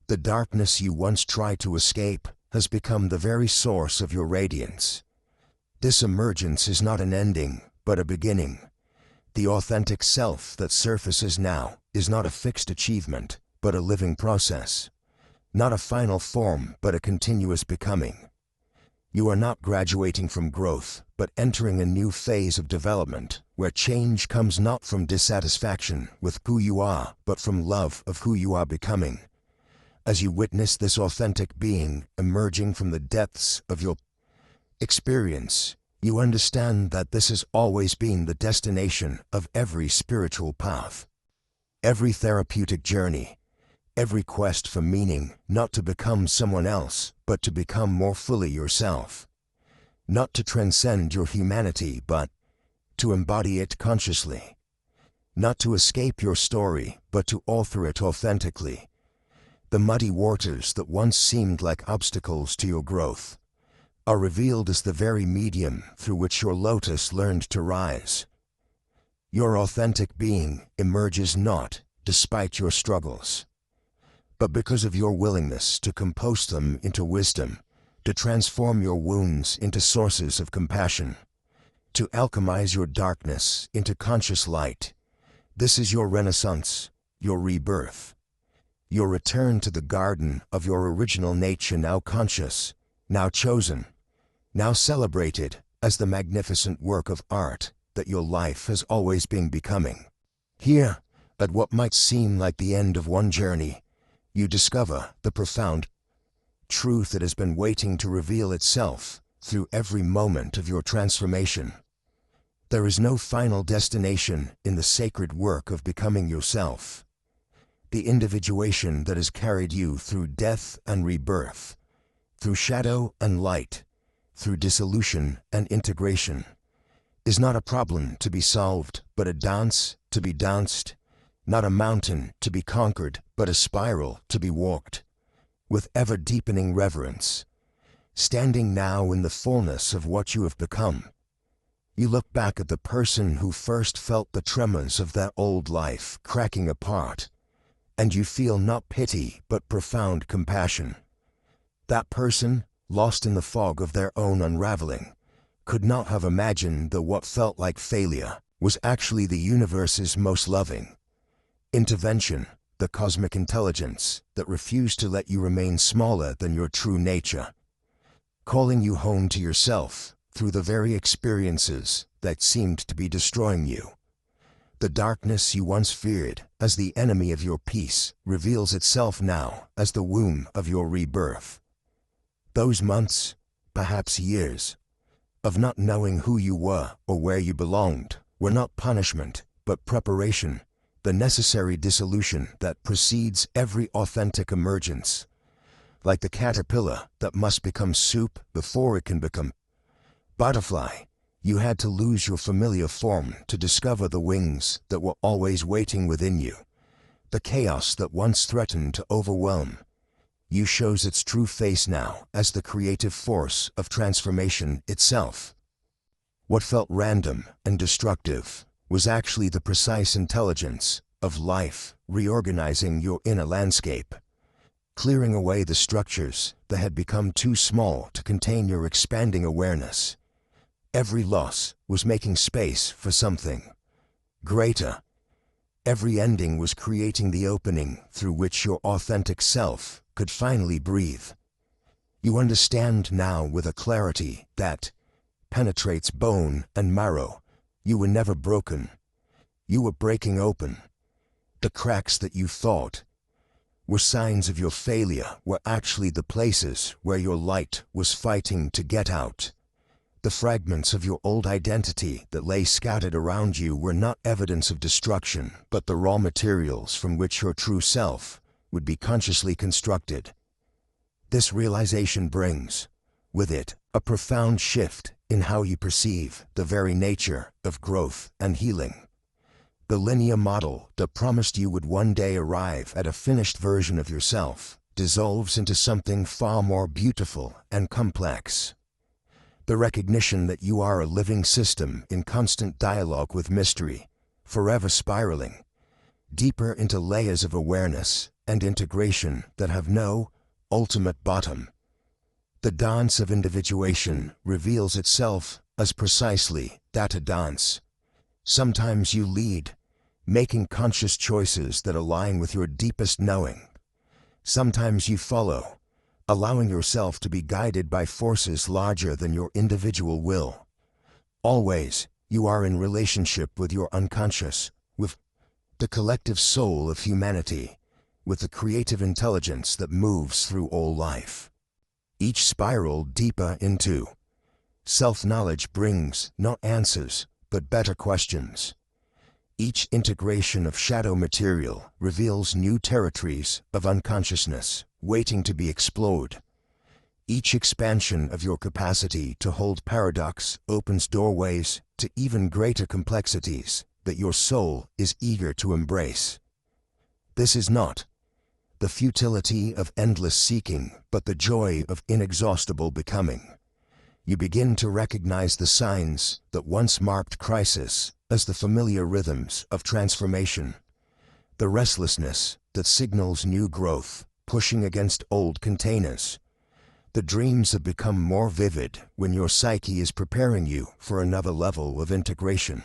The darkness you once tried to escape has become the very source of your radiance. This emergence is not an ending, but a beginning. The authentic self that surfaces now is not a fixed achievement, but a living process. Not a final form, but a continuous becoming. You are not graduating from growth, but entering a new phase of development, where change comes not from dissatisfaction with who you are, but from love of who you are becoming. As you witness this authentic being emerging from the depths of your experience, you understand that this has always been the destination of every spiritual path. Every therapeutic journey, every quest for meaning, not to become someone else, but to become more fully yourself. Not to transcend your humanity, but to embody it consciously. Not to escape your story, but to author it authentically. The muddy waters that once seemed like obstacles to your growth are revealed as the very medium through which your lotus learned to rise. Your authentic being emerges not despite your struggles, but because of your willingness to compost them into wisdom, to transform your wounds into sources of compassion, to alchemize your darkness into conscious light. This is your renaissance, your rebirth, your return to the garden of your original nature, now conscious, now chosen, now celebrated as the magnificent work of art that your life has always been becoming. Here, at what might seem like the end of one journey, you discover the profound truth that has been waiting to reveal itself through every moment of your transformation. There is no final destination in the sacred work of becoming yourself. The individuation that has carried you through death and rebirth, through shadow and light, through dissolution and integration, is not a problem to be solved, but a dance to be danced, not a mountain to be conquered, but a spiral to be walked, with ever-deepening reverence. Standing now in the fullness of what you have become, you look back at the person who first felt the tremors of that old life cracking apart, and you feel not pity but profound compassion. That person, lost in the fog of their own unraveling, could not have imagined that what felt like failure was actually the universe's most loving intervention, the cosmic intelligence that refused to let you remain smaller than your true nature, calling you home to yourself through the very experiences that seemed to be destroying you. The darkness you once feared as the enemy of your peace reveals itself now as the womb of your rebirth. Those months, perhaps years, of not knowing who you were or where you belonged, were not punishment, but preparation, the necessary dissolution that precedes every authentic emergence. Like the caterpillar that must become soup before it can become butterfly, you had to lose your familiar form to discover the wings that were always waiting within you. The chaos that once threatened to overwhelm you shows its true face now as the creative force of transformation itself. What felt random and destructive was actually the precise intelligence of life reorganizing your inner landscape, clearing away the structures that had become too small to contain your expanding awareness. Every loss was making space for something greater. Every ending was creating the opening through which your authentic self could finally breathe. You understand now with a clarity that penetrates bone and marrow. You were never broken. You were breaking open. The cracks that you thought were signs of your failure were actually the places where your light was fighting to get out. The fragments of your old identity that lay scattered around you were not evidence of destruction, but the raw materials from which your true self would be consciously constructed. This realization brings, with it, a profound shift in how you perceive the very nature of growth and healing. The linear model that promised you would one day arrive at a finished version of yourself dissolves into something far more beautiful and complex. The recognition that you are a living system in constant dialogue with mystery, forever spiraling deeper into layers of awareness and integration that have no ultimate bottom. The dance of individuation reveals itself as precisely that, a dance. Sometimes you lead, making conscious choices that align with your deepest knowing. Sometimes you follow, allowing yourself to be guided by forces larger than your individual will. Always, you are in relationship with your unconscious, with the collective soul of humanity, with the creative intelligence that moves through all life. Each spiral deeper into self-knowledge brings not answers, but better questions. Each integration of shadow material reveals new territories of unconsciousness waiting to be explored. Each expansion of your capacity to hold paradox opens doorways to even greater complexities that your soul is eager to embrace. This is not the futility of endless seeking, but the joy of inexhaustible becoming. You begin to recognize the signs that once marked crisis as the familiar rhythms of transformation. The restlessness that signals new growth, pushing against old containers. The dreams have become more vivid when your psyche is preparing you for another level of integration.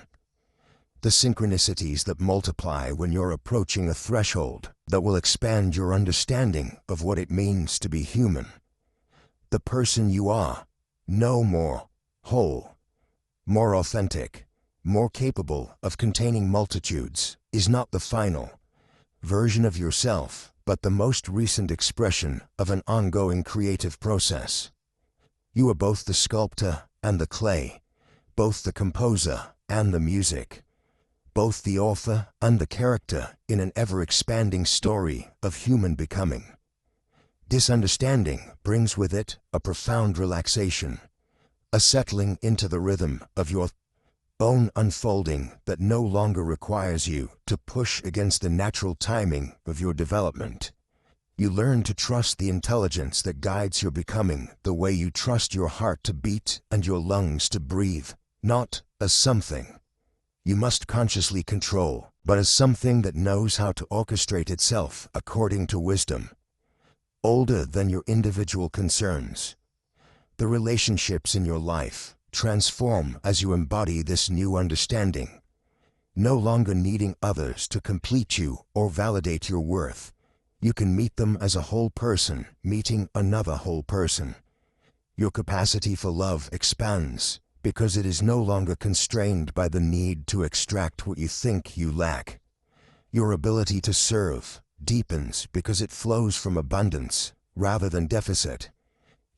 The synchronicities that multiply when you're approaching a threshold that will expand your understanding of what it means to be human. The person you are, no more whole, more authentic, more capable of containing multitudes, is not the final version of yourself, but the most recent expression of an ongoing creative process. You are both the sculptor and the clay, both the composer and the music, both the author and the character in an ever-expanding story of human becoming. This understanding brings with it a profound relaxation, a settling into the rhythm of your own unfolding that no longer requires you to push against the natural timing of your development. You learn to trust the intelligence that guides your becoming the way you trust your heart to beat and your lungs to breathe, not as something you must consciously control, but as something that knows how to orchestrate itself according to wisdom, older than your individual concerns. The relationships in your life transform as you embody this new understanding, no longer needing others to complete you or validate your worth. You can meet them as a whole person meeting another whole person. Your capacity for love expands because it is no longer constrained by the need to extract what you think you lack. Your ability to serve deepens because it flows from abundance rather than deficit.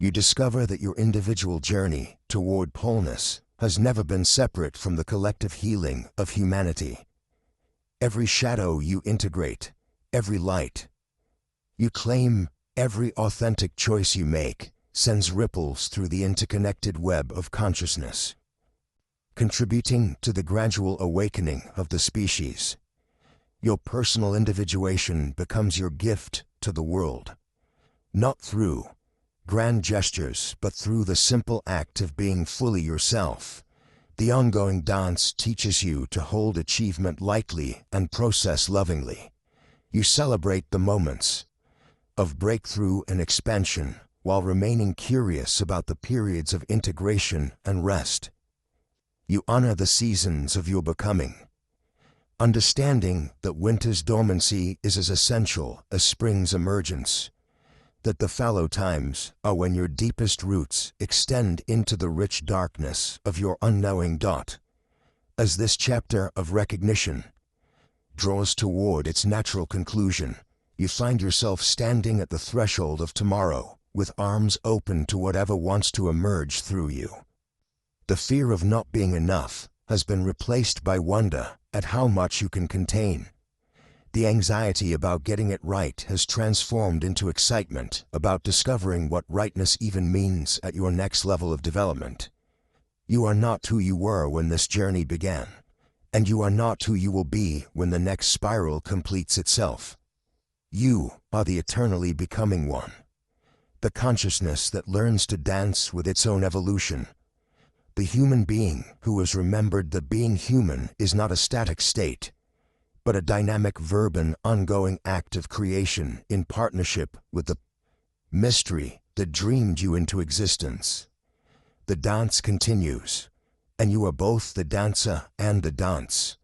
You discover that your individual journey toward wholeness has never been separate from the collective healing of humanity. Every shadow you integrate, every light you claim, every authentic choice you make sends ripples through the interconnected web of consciousness, contributing to the gradual awakening of the species. Your personal individuation becomes your gift to the world, not through grand gestures, but through the simple act of being fully yourself. The ongoing dance teaches you to hold achievement lightly and process lovingly. You celebrate the moments of breakthrough and expansion while remaining curious about the periods of integration and rest. You honor the seasons of your becoming, understanding that winter's dormancy is as essential as spring's emergence, that the fallow times are when your deepest roots extend into the rich darkness of your unknowing dot. As this chapter of recognition draws toward its natural conclusion, you find yourself standing at the threshold of tomorrow, with arms open to whatever wants to emerge through you. The fear of not being enough has been replaced by wonder at how much you can contain. The anxiety about getting it right has transformed into excitement about discovering what rightness even means at your next level of development. You are not who you were when this journey began, and you are not who you will be when the next spiral completes itself. You are the eternally becoming one, the consciousness that learns to dance with its own evolution, the human being who has remembered that being human is not a static state, but a dynamic verb, an ongoing act of creation in partnership with the mystery that dreamed you into existence. The dance continues, and you are both the dancer and the dance,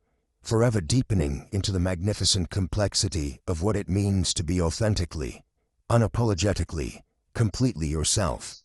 forever deepening into the magnificent complexity of what it means to be authentically, unapologetically, completely yourself.